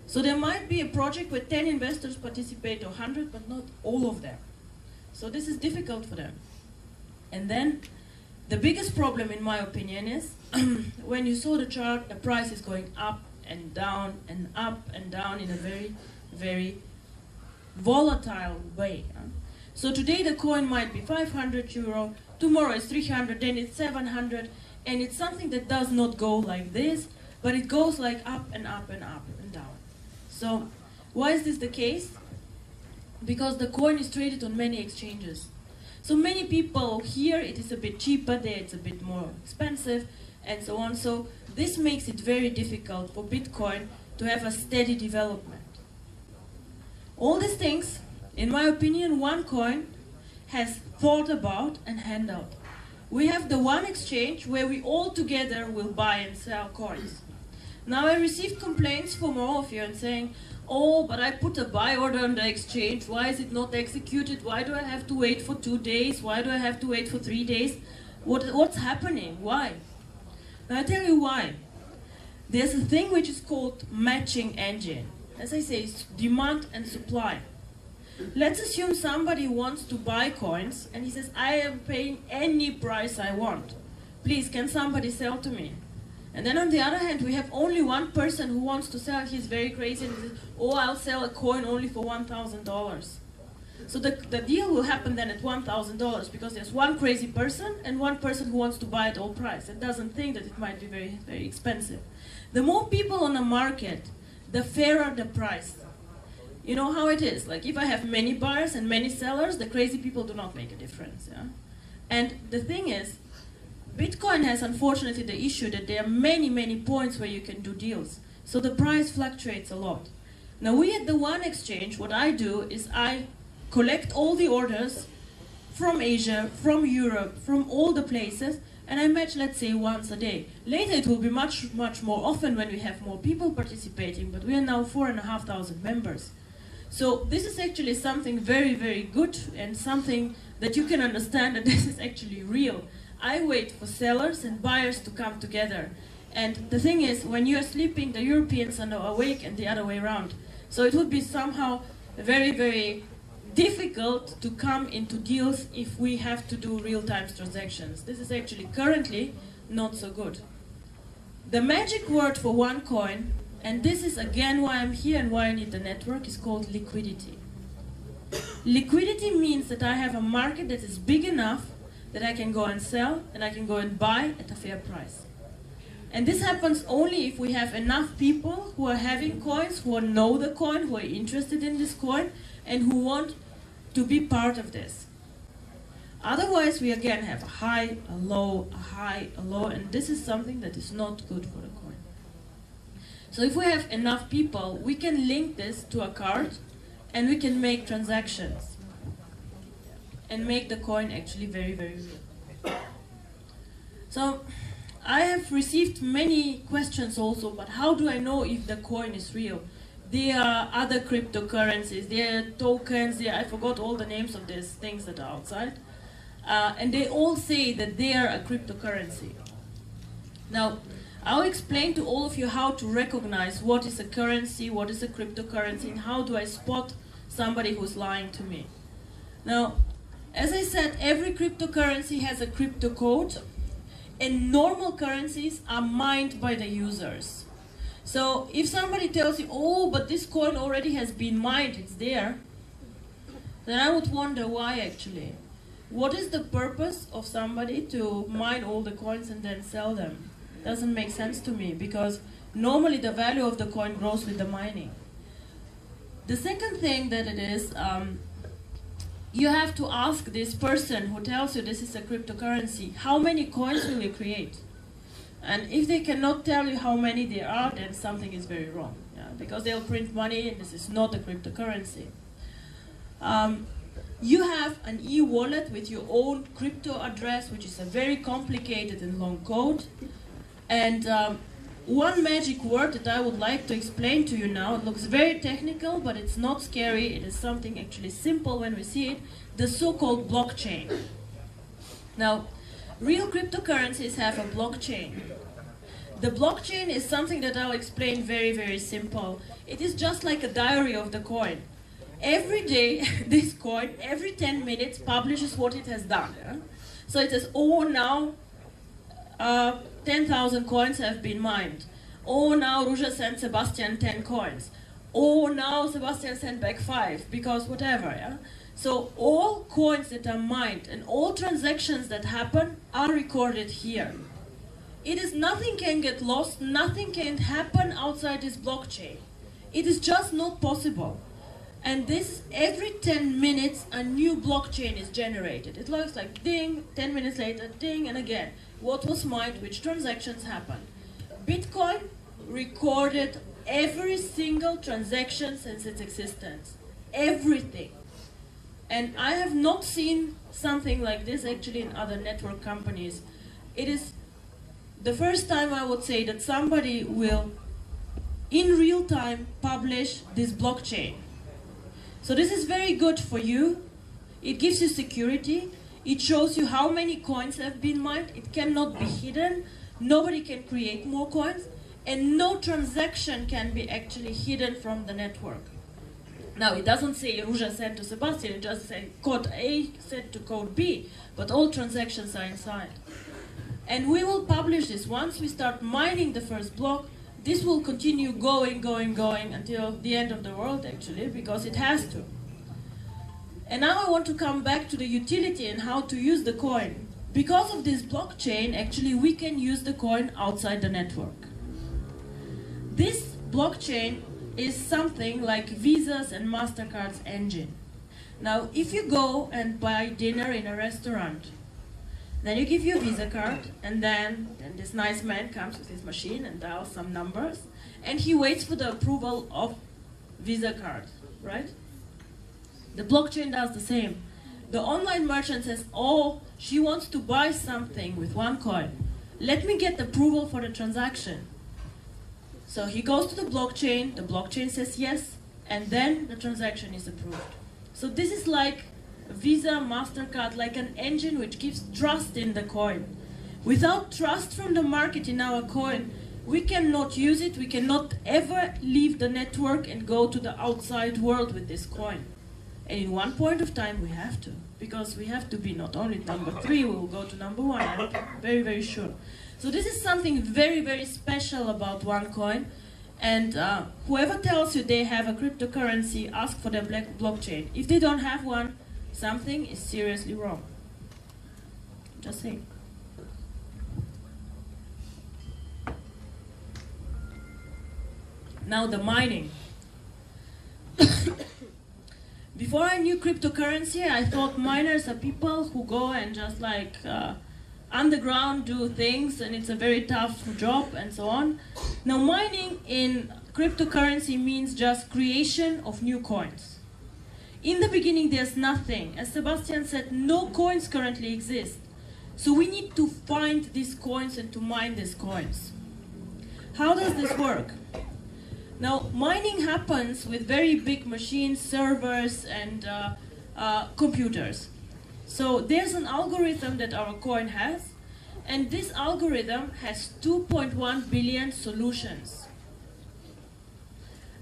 So there might be a project where 10 investors participate or 100, but not all of them. So this is difficult for them. And then the biggest problem in my opinion is when you saw the chart, the price is going up and down and up and down in a very, very volatile way. So today the coin might be 500 euro, tomorrow it's 300, then it's 700, and it's something that does not go like this, but it goes like up and up and up and down. So why is this the case? Because the coin is traded on many exchanges. So many people here it is a bit cheaper, there it's a bit more expensive, and so on. So this makes it very difficult for Bitcoin to have a steady development. All these things, in my opinion, OneCoin has thought about and handled. We have the one exchange where we all together will buy and sell coins. Now I received complaints from all of you and saying, oh, but I put a buy order on the exchange, why is it not executed? Why do I have to wait for 2 days? Why do I have to wait for 3 days? What's happening? Why? Now I tell you why. There's a thing which is called matching engine. As I say, it's demand and supply. Let's assume somebody wants to buy coins and he says, I am paying any price I want. Please, can somebody sell to me? And then on the other hand, we have only one person who wants to sell. He's very crazy and he says, oh, I'll sell a coin only for $1,000. So the deal will happen then at $1,000 because there's one crazy person and one person who wants to buy at all price and doesn't think that it might be very, very expensive. The more people on the market, the fairer the price. You know how it is. Like if I have many buyers and many sellers, the crazy people do not make a difference. Yeah? And the thing is, Bitcoin has unfortunately the issue that there are many, many points where you can do deals. So the price fluctuates a lot. Now we at the One Exchange, what I do is I collect all the orders from Asia, from Europe, from all the places, and I match, let's say, once a day. Later it will be much, much more often when we have more people participating, but we are now 4,500 members. So this is actually something very, very good and something that you can understand that this is actually real. I wait for sellers and buyers to come together. And the thing is, when you're sleeping, the Europeans are now awake and the other way around. So it would be somehow very, very difficult to come into deals if we have to do real-time transactions. This is actually currently not so good. The magic word for OneCoin, and this is again why I'm here and why I need the network, is called liquidity. Liquidity means that I have a market that is big enough that I can go and sell and I can go and buy at a fair price. And this happens only if we have enough people who are having coins, who know the coin, who are interested in this coin, and who want to be part of this. Otherwise, we again have a high, a low, a high, a low, and this is something that is not good for the coin. So if we have enough people, we can link this to a card and we can make transactions and make the coin actually very, very real. So I have received many questions also, but how do I know if the coin is real? There are other cryptocurrencies, there are tokens, I forgot all the names of these things that are outside. And they all say that they are a cryptocurrency. Now, I'll explain to all of you how to recognize what is a currency, what is a cryptocurrency, and how do I spot somebody who's lying to me. Now, as I said, every cryptocurrency has a crypto code, and normal currencies are mined by the users. So if somebody tells you, oh, but this coin already has been mined, it's there, then I would wonder why actually. What is the purpose of somebody to mine all the coins and then sell them? Doesn't make sense to me, because normally the value of the coin grows with the mining. The second thing that it is, you have to ask this person who tells you this is a cryptocurrency, how many coins will you create? And if they cannot tell you how many there are, then something is very wrong. Yeah? Because they'll print money and this is not a cryptocurrency. You have an e-wallet with your own crypto address, which is a very complicated and long code. And one magic word that I would like to explain to you now, it looks very technical, but it's not scary. It is something actually simple when we see it, the so-called blockchain. Now, real cryptocurrencies have a blockchain. The blockchain is something that I'll explain very, very simple. It is just like a diary of the coin. Every day, this coin, every 10 minutes, publishes what it has done. Yeah? So it says, oh, now 10,000 coins have been mined. Oh, now Ruja sent Sebastian 10 coins. Oh, now Sebastian sent back 5, because whatever. Yeah? So all coins that are mined and all transactions that happen are recorded here. It is nothing can get lost, nothing can happen outside this blockchain. It is just not possible. And this, every 10 minutes, a new blockchain is generated. It looks like ding, 10 minutes later, ding, and again. What was mined, which transactions happened. Bitcoin recorded every single transaction since its existence. Everything. And I have not seen something like this actually in other network companies. It is the first time I would say that somebody will, in real time, publish this blockchain. So this is very good for you. It gives you security. It shows you how many coins have been mined. It cannot be hidden. Nobody can create more coins. And no transaction can be actually hidden from the network. Now, it doesn't say Ruja sent to Sebastian. It just says code A sent to code B. But all transactions are inside. And we will publish this. Once we start mining the first block, this will continue going until the end of the world, actually, because it has to. And now I want to come back to the utility and how to use the coin. Because of this blockchain, actually, we can use the coin outside the network. This blockchain is something like Visa's and MasterCard's engine. Now, if you go and buy dinner in a restaurant, then you give your Visa card, and then this nice man comes with his machine and dials some numbers, and he waits for the approval of Visa card, right? The blockchain does the same. The online merchant says, oh, she wants to buy something with OneCoin. Let me get approval for the transaction. So he goes to the blockchain says yes, and then the transaction is approved. So this is like Visa, MasterCard, like an engine which gives trust in the coin. Without trust from the market in our coin, we cannot use it, we cannot ever leave the network and go to the outside world with this coin. And in one point of time we have to, because we have to be not only number 3, we will go to number 1, I'm very, very sure. So this is something very, very special about OneCoin. And whoever tells you they have a cryptocurrency, ask for their blockchain. If they don't have one, something is seriously wrong. Just saying. Now the mining. Before I knew cryptocurrency, I thought miners are people who go and just like underground do things, and it's a very tough job and so on. Now mining in cryptocurrency means just creation of new coins. In the beginning there's nothing. As Sebastian said, no coins currently exist. So we need to find these coins and to mine these coins. How does this work? Now, mining happens with very big machines, servers, and computers. So there's an algorithm that our coin has, and this algorithm has 2.1 billion solutions.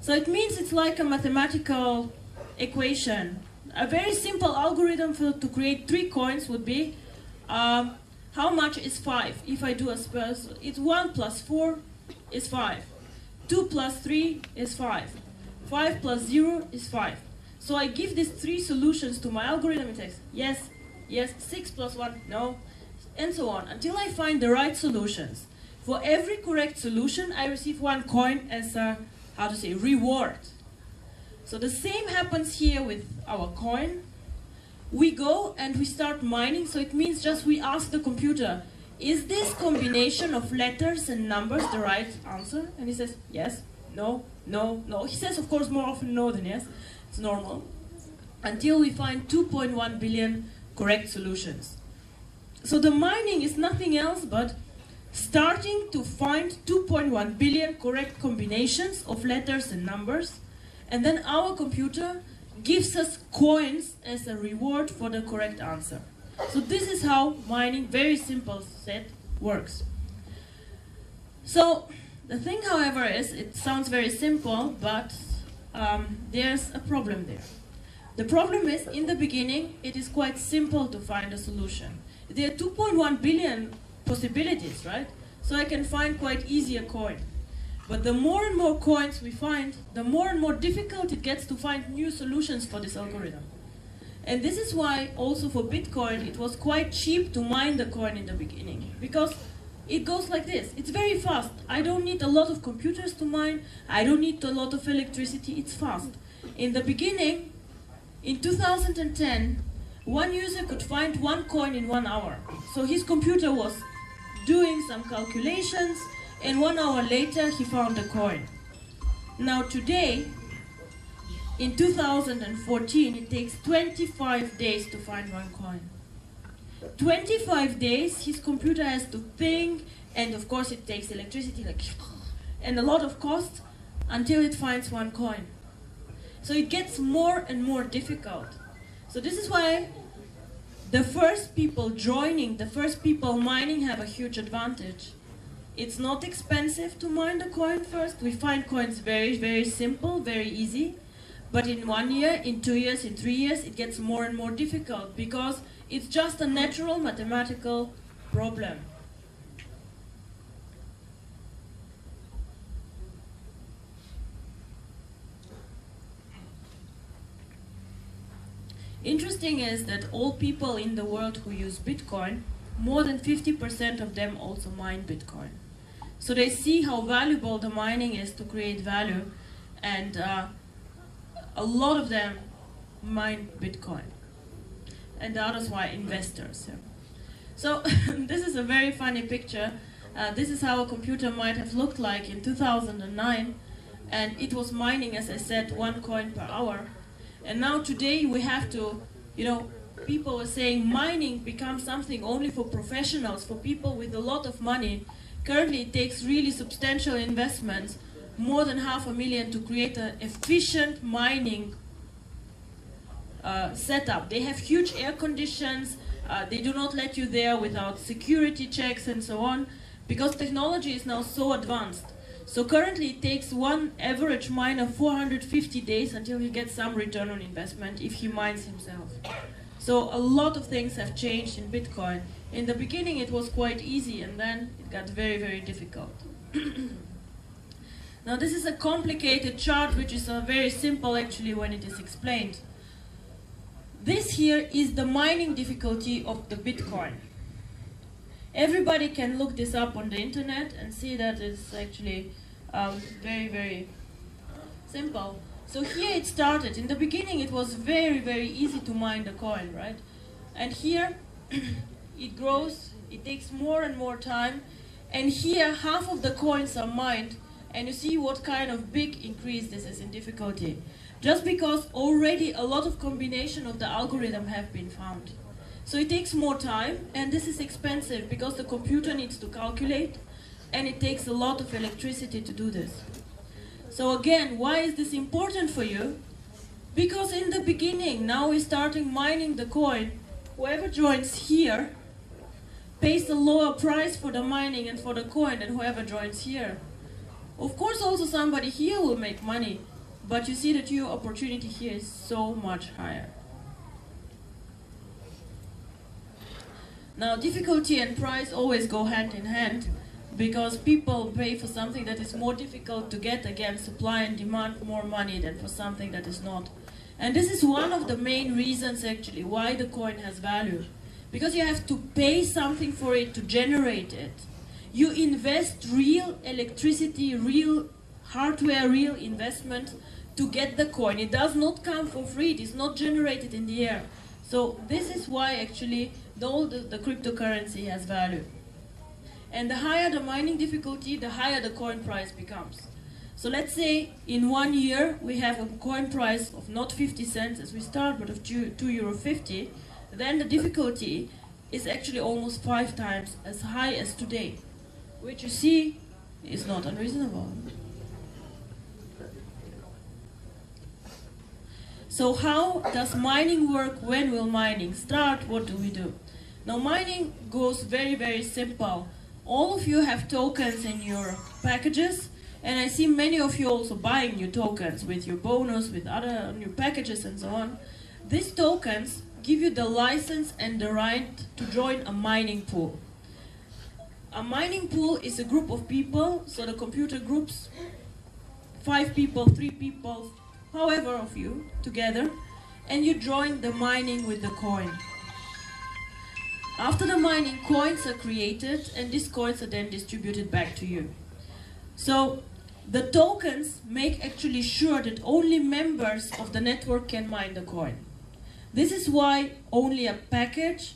So it means it's like a mathematical equation. A very simple algorithm to create 3 coins would be, how much is 5? If I do a spurs, it's 1 plus 4 is 5. 2 plus 3 is 5. 5 plus 0 is 5. So I give these 3 solutions to my algorithm. It says yes, yes, 6 plus 1, no, and so on, until I find the right solutions. For every correct solution, I receive 1 coin as a, reward. So the same happens here with our coin. We go and we start mining, so it means just we ask the computer, is this combination of letters and numbers the right answer? And he says, yes, no, no, no. He says, of course, more often no than yes. It's normal. Until we find 2.1 billion correct solutions. So the mining is nothing else but starting to find 2.1 billion correct combinations of letters and numbers. And then our computer gives us coins as a reward for the correct answer. So this is how mining, very simple set, works. So the thing, however, is it sounds very simple, but there's a problem there. The problem is, in the beginning, it is quite simple to find a solution. There are 2.1 billion possibilities, right? So I can find quite easy a coin. But the more and more coins we find, the more and more difficult it gets to find new solutions for this algorithm. And this is why also for Bitcoin it was quite cheap to mine the coin in the beginning, because it goes like this. It's very fast. I don't need a lot of computers to mine. I don't need a lot of electricity. It's fast. In the beginning, in 2010, one user could find 1 coin in 1 hour. So his computer was doing some calculations, and 1 hour later he found a coin. Now today, in 2014, it takes 25 days to find 1 coin. 25 days, his computer has to think, and of course it takes electricity, and a lot of cost, until it finds 1 coin. So it gets more and more difficult. So this is why the first people joining, the first people mining have a huge advantage. It's not expensive to mine the coin first. We find coins very, very simple, very easy. But in 1 year, in 2 years, in 3 years, it gets more and more difficult because it's just a natural mathematical problem. Interesting is that all people in the world who use Bitcoin, more than 50% of them also mine Bitcoin. So they see how valuable the mining is to create value, and a lot of them mine Bitcoin, and the others were investors. Yeah. So this is a very funny picture. This is how a computer might have looked like in 2009, and it was mining, as I said, 1 coin per hour. And now today we have to, people are saying mining becomes something only for professionals, for people with a lot of money. Currently it takes really substantial investments, more than $500,000 to create an efficient mining setup. They have huge air conditions, they do not let you there without security checks and so on, because technology is now so advanced. So currently it takes one average miner 450 days until he gets some return on investment if he mines himself. So a lot of things have changed in Bitcoin. In the beginning it was quite easy, and then it got very, very difficult. Now this is a complicated chart, which is very simple actually when it is explained. This here is the mining difficulty of the Bitcoin. Everybody can look this up on the internet and see that it's actually very, very simple. So here it started. In the beginning it was very, very easy to mine the coin, right? And here it grows, it takes more and more time, and here half of the coins are mined, and you see what kind of big increase this is in difficulty. Just because already a lot of combination of the algorithm have been found. So it takes more time, and this is expensive because the computer needs to calculate, and it takes a lot of electricity to do this. So again, why is this important for you? Because in the beginning, now we're starting mining the coin. Whoever joins here pays a lower price for the mining and for the coin than whoever joins here. Of course, also somebody here will make money, but you see that your opportunity here is so much higher. Now, difficulty and price always go hand in hand, because people pay for something that is more difficult to get, again, supply and demand more money than for something that is not. And this is one of the main reasons, actually, why the coin has value. Because you have to pay something for it to generate it. You invest real electricity, real hardware, real investment to get the coin. It does not come for free, it is not generated in the air. So this is why, actually, the cryptocurrency has value. And the higher the mining difficulty, the higher the coin price becomes. So let's say in 1 year we have a coin price of not 50 cents as we start, but of €2.50, then the difficulty is actually almost 5 times as high as today, which you see is not unreasonable. So how does mining work? When will mining start? What do we do? Now mining goes very, very simple. All of you have tokens in your packages, and I see many of you also buying new tokens with your bonus, with other new packages and so on. These tokens give you the license and the right to join a mining pool. A mining pool is a group of people, so the computer groups 5 people, 3 people, however of you, together, and you join the mining with the coin. After the mining, coins are created, and these coins are then distributed back to you. So the tokens make actually sure that only members of the network can mine the coin. This is why only a package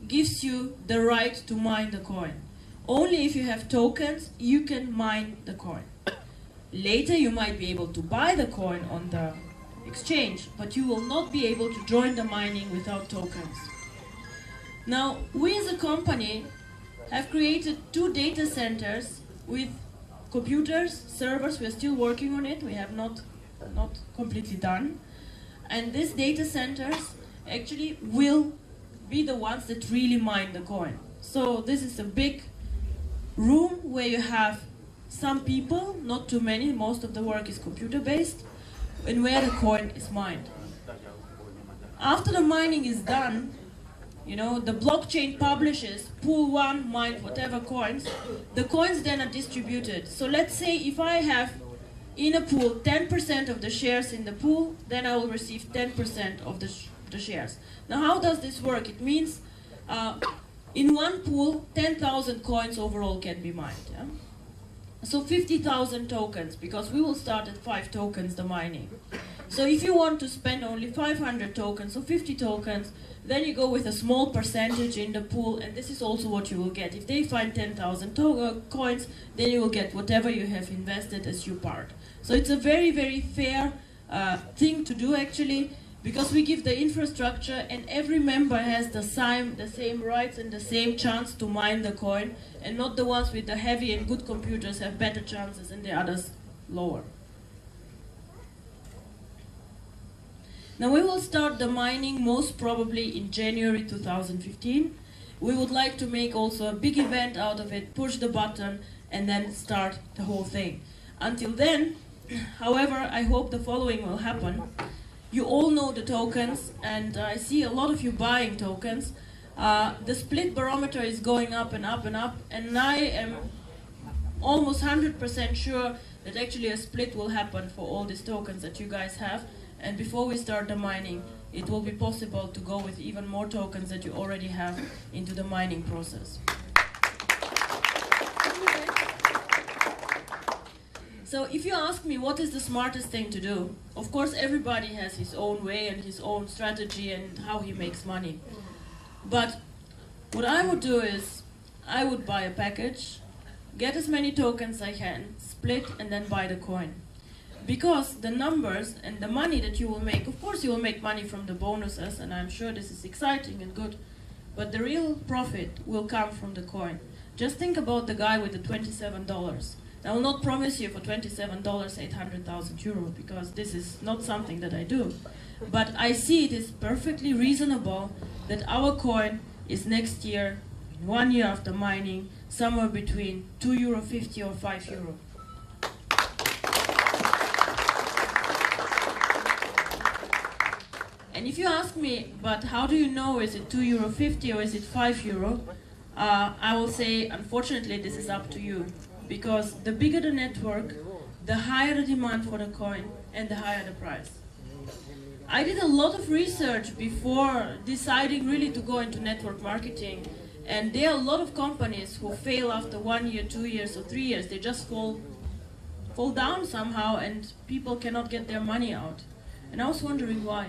gives you the right to mine the coin. Only if you have tokens, you can mine the coin. Later you might be able to buy the coin on the exchange, but you will not be able to join the mining without tokens. Now, we as a company have created 2 data centers with computers, servers. We're still working on it. We have not completely done. And these data centers actually will be the ones that really mine the coin. So this is a big room where you have some people, not too many, most of the work is computer-based, and where the coin is mined. After the mining is done, you know, the blockchain publishes pool 1 mined whatever coins. The coins then are distributed. So let's say if I have in a pool 10% of the shares in the pool, then I will receive 10% of the shares. Now how does this work? It means in one pool 10,000 coins overall can be mined. Yeah? So 50,000 tokens, because we will start at 5 tokens the mining. So if you want to spend only 500 tokens, so 50 tokens, then you go with a small percentage in the pool, and this is also what you will get. If they find 10,000 coins, then you will get whatever you have invested as your part. So it's a very, very fair thing to do, actually, because we give the infrastructure, and every member has the same rights and the same chance to mine the coin, and not the ones with the heavy and good computers have better chances and the others lower. Now we will start the mining most probably in January 2015. We would like to make also a big event out of it, push the button, and then start the whole thing. Until then, however, I hope the following will happen. You all know the tokens, and I see a lot of you buying tokens. The split barometer is going up and up and up, and I am almost 100% sure that actually a split will happen for all these tokens that you guys have. And before we start the mining, it will be possible to go with even more tokens that you already have into the mining process. So if you ask me what is the smartest thing to do, of course everybody has his own way and his own strategy and how he makes money. But what I would do is, I would buy a package, get as many tokens I can, split, and then buy the coin. Because the numbers and the money that you will make, of course you will make money from the bonuses, and I'm sure this is exciting and good, but the real profit will come from the coin. Just think about the guy with the $27. I will not promise you for $27 800,000 euro, because this is not something that I do. But I see it is perfectly reasonable that our coin is next year, 1 year after mining, somewhere between €2.50 or €5. And if you ask me, but how do you know, is it €2.50 or is it €5? I will say, unfortunately, this is up to you. Because the bigger the network, the higher the demand for the coin and the higher the price. I did a lot of research before deciding really to go into network marketing. And there are a lot of companies who fail after 1 year, 2 years or 3 years. They just fall down somehow and people cannot get their money out. And I was wondering why.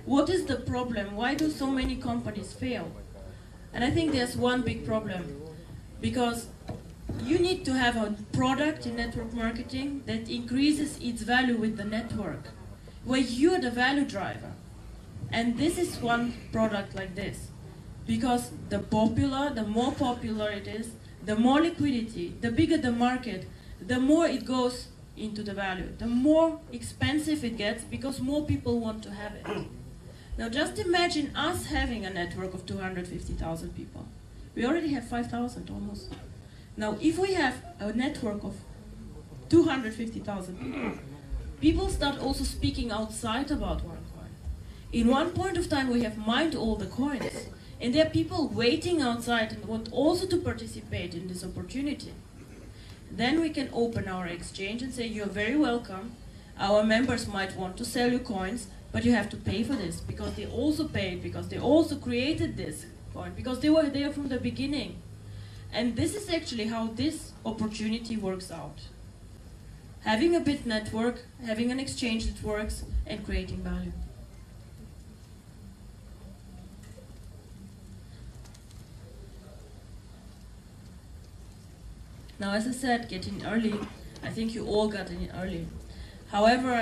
What is the problem? Why do so many companies fail? And I think there's one big problem. Because you need to have a product in network marketing that increases its value with the network, where you're the value driver. And this is one product like this. Because the more popular it is, the more liquidity, the bigger the market, the more it goes into the value. The more expensive it gets because more people want to have it. Now just imagine us having a network of 250,000 people. We already have 5,000 almost. Now if we have a network of 250,000 people, people start also speaking outside about OneCoin. In one point of time we have mined all the coins. And there are people waiting outside and want also to participate in this opportunity. Then we can open our exchange and say, you're very welcome. Our members might want to sell you coins, but you have to pay for this, because they also paid, because they also created this coin, because they were there from the beginning. And this is actually how this opportunity works out. Having a bit network, having an exchange that works, and creating value. Now, as I said, get in early. I think you all got in early. However,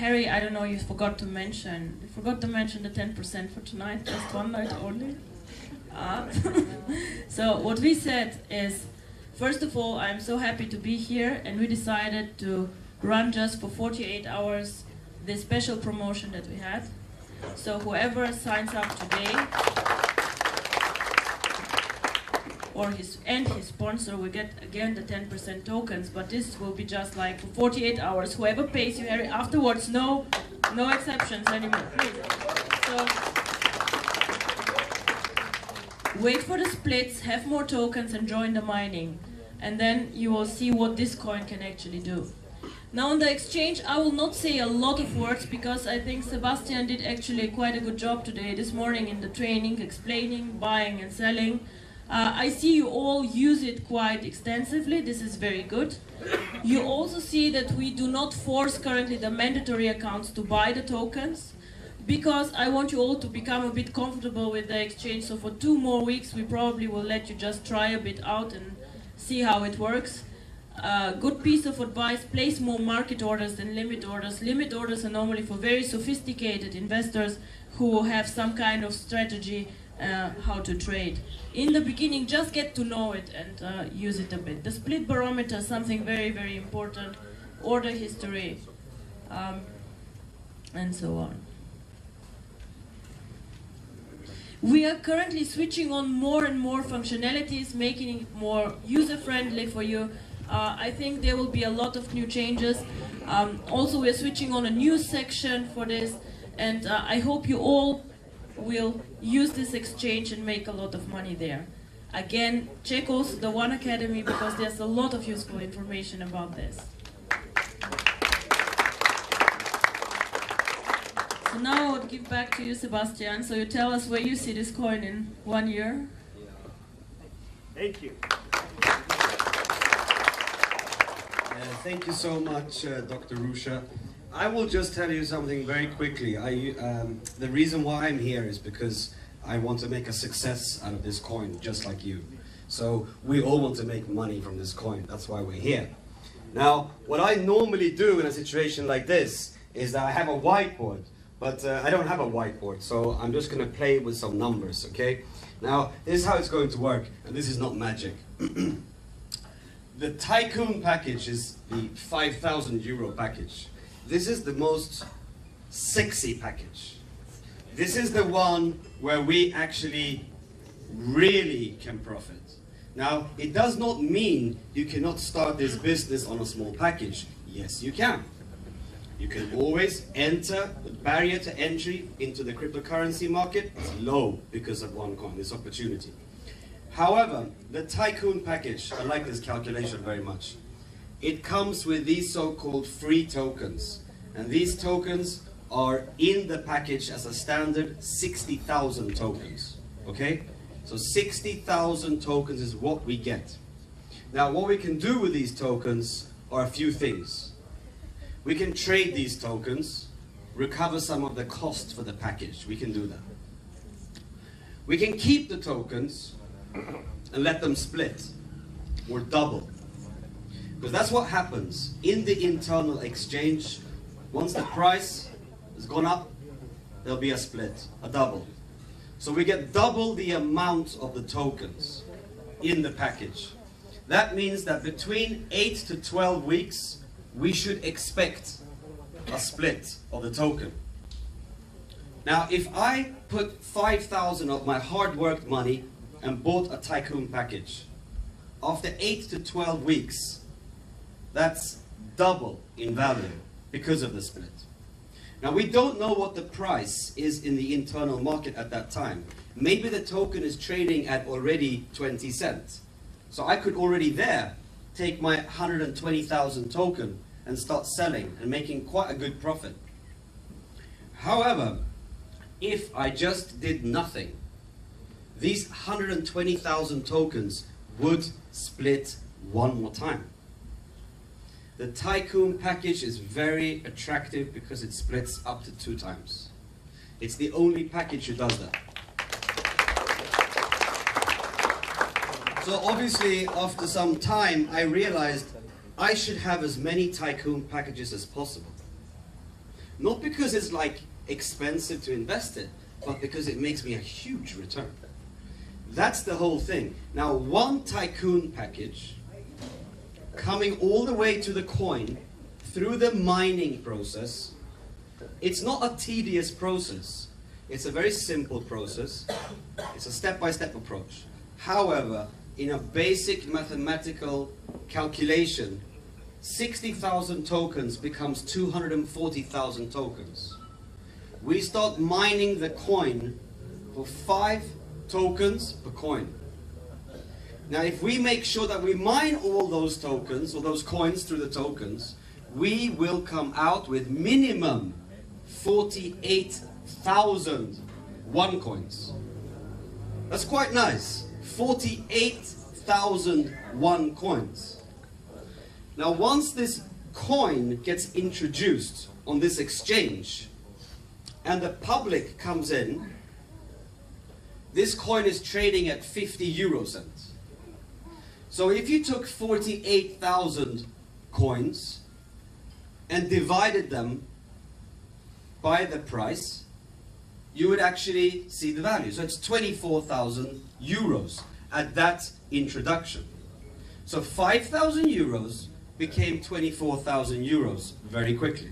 Harry, I don't know, you forgot to mention the 10% for tonight, just one night only. So what we said is, first of all, I'm so happy to be here, and we decided to run just for 48 hours this special promotion that we had. So whoever signs up today, or his sponsor will get again the 10% tokens, but this will be just like for 48 hours. Whoever pays you, Harry, afterwards, no exceptions anymore, please. So wait for the splits, have more tokens, and join the mining, and then you will see what this coin can actually do. Now on the exchange, I will not say a lot of words because I think Sebastian did actually quite a good job today, this morning in the training, explaining, buying and selling. I see you all use it quite extensively. This is very good. You also see that we do not force currently the mandatory accounts to buy the tokens, because I want you all to become a bit comfortable with the exchange. So for 2 more weeks, we probably will let you just try a bit out and see how it works. Good piece of advice, place more market orders than limit orders. Limit orders are normally for very sophisticated investors who have some kind of strategy how to trade. In the beginning, just get to know it and use it a bit. The split barometer is something very, very important. Order history, and so on. We are currently switching on more and more functionalities, making it more user-friendly for you. I think there will be a lot of new changes. Also, we're switching on a news section for this, and I hope you all will use this exchange and make a lot of money there. Again, check also the One Academy, because there's a lot of useful information about this. So now I would give back to you, Sebastian. So you tell us where you see this coin in 1 year. Thank you. Thank you so much, Dr. Ruja. I will just tell you something very quickly. The reason why I'm here is because I want to make a success out of this coin, just like you. So we all want to make money from this coin. That's why we're here. Now, what I normally do in a situation like this is that I have a whiteboard, but I don't have a whiteboard, so I'm just going to play with some numbers, okay? Now, this is how it's going to work, and this is not magic. The Tycoon package is the 5,000 euro package. This is the most sexy package. This is the one where we actually really can profit. Now, it does not mean you cannot start this business on a small package. Yes, you can. You can always enter. The barrier to entry into the cryptocurrency market is low because of OneCoin, this opportunity. However, the Tycoon package, I like this calculation very much. It comes with these so-called free tokens. And these tokens are in the package as a standard 60,000 tokens. Okay? So 60,000 tokens is what we get. Now, what we can do with these tokens are a few things. We can trade these tokens, recover some of the cost for the package. We can do that. We can keep the tokens and let them split or double. Because that's what happens in the internal exchange. Once the price has gone up, there'll be a split, a double. So we get double the amount of the tokens in the package. That means that between 8 to 12 weeks, we should expect a split of the token. Now, if I put 5,000 of my hard-worked money and bought a Tycoon package, after 8 to 12 weeks, that's double in value because of the split. Now, we don't know what the price is in the internal market at that time. Maybe the token is trading at already 20 cents. So I could already there take my 120,000 token and start selling and making quite a good profit. However, if I just did nothing, these 120,000 tokens would split one more time. The Tycoon package is very attractive because it splits up to 2 times. It's the only package that does that. So obviously, after some time, I realized I should have as many Tycoon packages as possible. Not because it's like expensive to invest in, but because it makes me a huge return. That's the whole thing. Now, one Tycoon package coming all the way to the coin through the mining process, it's not a tedious process. It's a very simple process. It's a step-by-step approach. However, in a basic mathematical calculation, 60,000 tokens becomes 240,000 tokens. We start mining the coin for 5 tokens per coin. Now, if we make sure that we mine all those tokens, or those coins through the tokens, we will come out with minimum 48,000 OneCoins. That's quite nice. 48,000 OneCoins. Now, once this coin gets introduced on this exchange, and the public comes in, this coin is trading at 50 euro cents. So if you took 48,000 coins and divided them by the price, you would actually see the value. So it's 24,000 euros at that introduction. So 5,000 euros became 24,000 euros very quickly.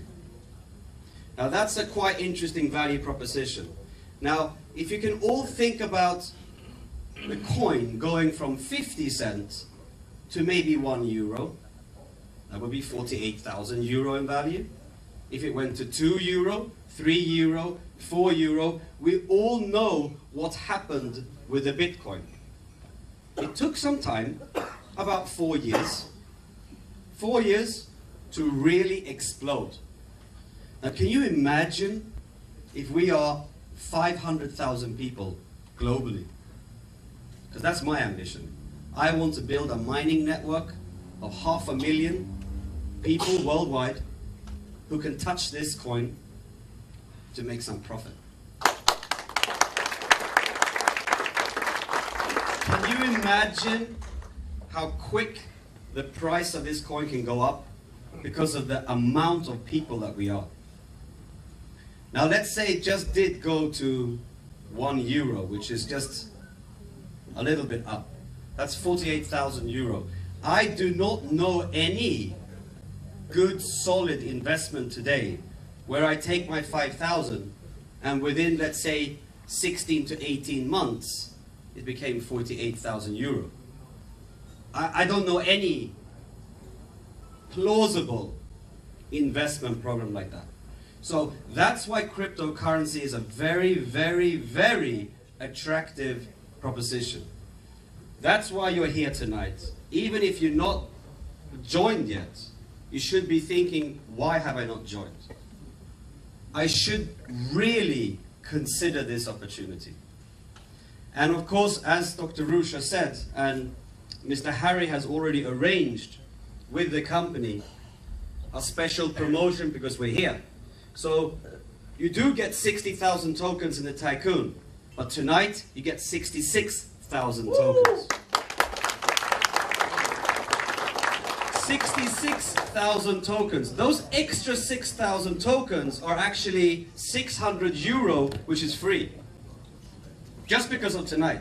Now that's a quite interesting value proposition. Now, if you can all think about the coin going from 50 cents to maybe 1 euro, that would be 48,000 euro in value. If it went to 2 euro, 3 euro, 4 euro, we all know what happened with the Bitcoin. It took some time, about 4 years. 4 years to really explode. Now, can you imagine if we are 500,000 people globally? Because that's my ambition. I want to build a mining network of 500,000 people worldwide who can touch this coin to make some profit. Can you imagine how quick the price of this coin can go up because of the amount of people that we are? Now let's say it just did go to €1, which is just a little bit up. That's 48,000 euro. I do not know any good solid investment today where I take my 5,000 and within, let's say, 16 to 18 months it became 48,000 euro. I don't know any plausible investment program like that. So that's why cryptocurrency is a very, very, very attractive proposition. That's why you're here tonight. Even if you're not joined yet, you should be thinking, why have I not joined? I should really consider this opportunity. And of course, as Dr. Ruja said, and Mr. Harry has already arranged with the company a special promotion because we're here. So you do get 60,000 tokens in the Tycoon, but tonight you get 66,000 tokens. 66,000 tokens. Those extra 6,000 tokens are actually 600 euro, which is free. Just because of tonight.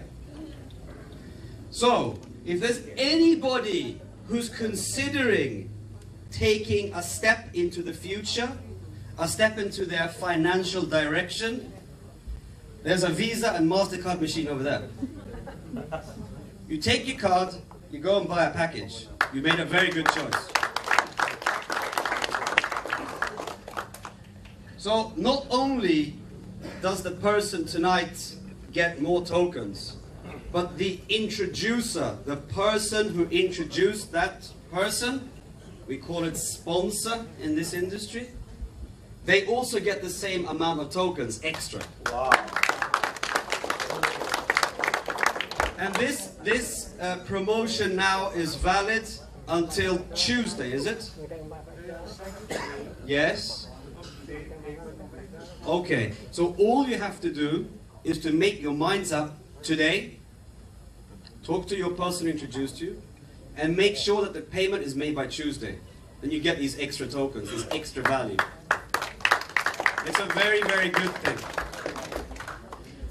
So, if there's anybody who's considering taking a step into the future, a step into their financial direction, there's a Visa and MasterCard machine over there. You take your card, you go and buy a package. You made a very good choice. So not only does the person tonight get more tokens, but the introducer, the person who introduced that person, we call it sponsor in this industry, they also get the same amount of tokens extra. Wow. And this promotion now is valid until Tuesday, is it? Yes? Okay, so all you have to do is to make your minds up today, talk to your person who introduced you, and make sure that the payment is made by Tuesday. Then you get these extra tokens, this extra value. It's a very, very good thing.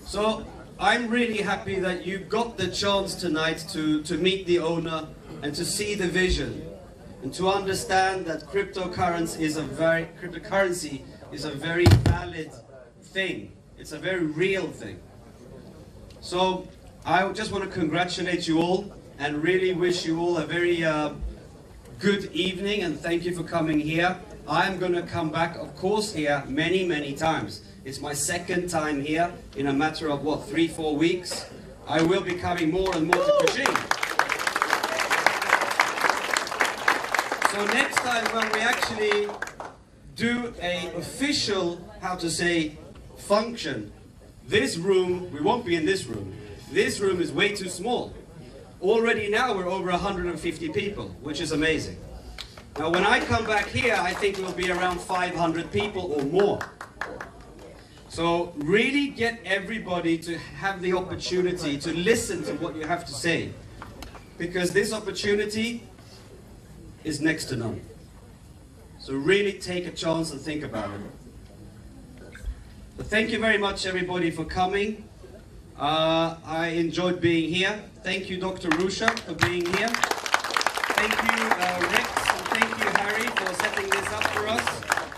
So I'm really happy that you got the chance tonight to meet the owner and to see the vision and to understand that cryptocurrency is a very valid thing. It's a very real thing. So I just want to congratulate you all and really wish you all a very good evening, and thank you for coming here. I'm going to come back, of course, here many, many times. It's my second time here in a matter of, what, 3-4 weeks. I will be coming more and more to Beijing. So next time when we actually do an official, how to say, function, this room, we won't be in this room. This room is way too small. Already now we're over 150 people, which is amazing. Now when I come back here, I think we'll be around 500 people or more. So really get everybody to have the opportunity to listen to what you have to say. Because this opportunity is next to none. So really take a chance and think about it. But thank you very much everybody for coming. I enjoyed being here. Thank you Dr. Ruja for being here. Thank you Rex and thank you Harry for setting this up for us.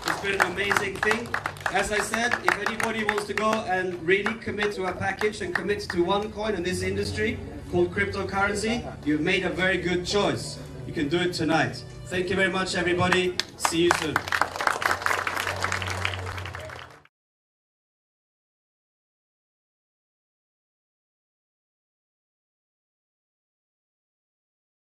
It's been an amazing thing. As I said, if anybody wants to go and really commit to a package and commit to OneCoin in this industry called cryptocurrency, you've made a very good choice. You can do it tonight. Thank you very much everybody. See you soon.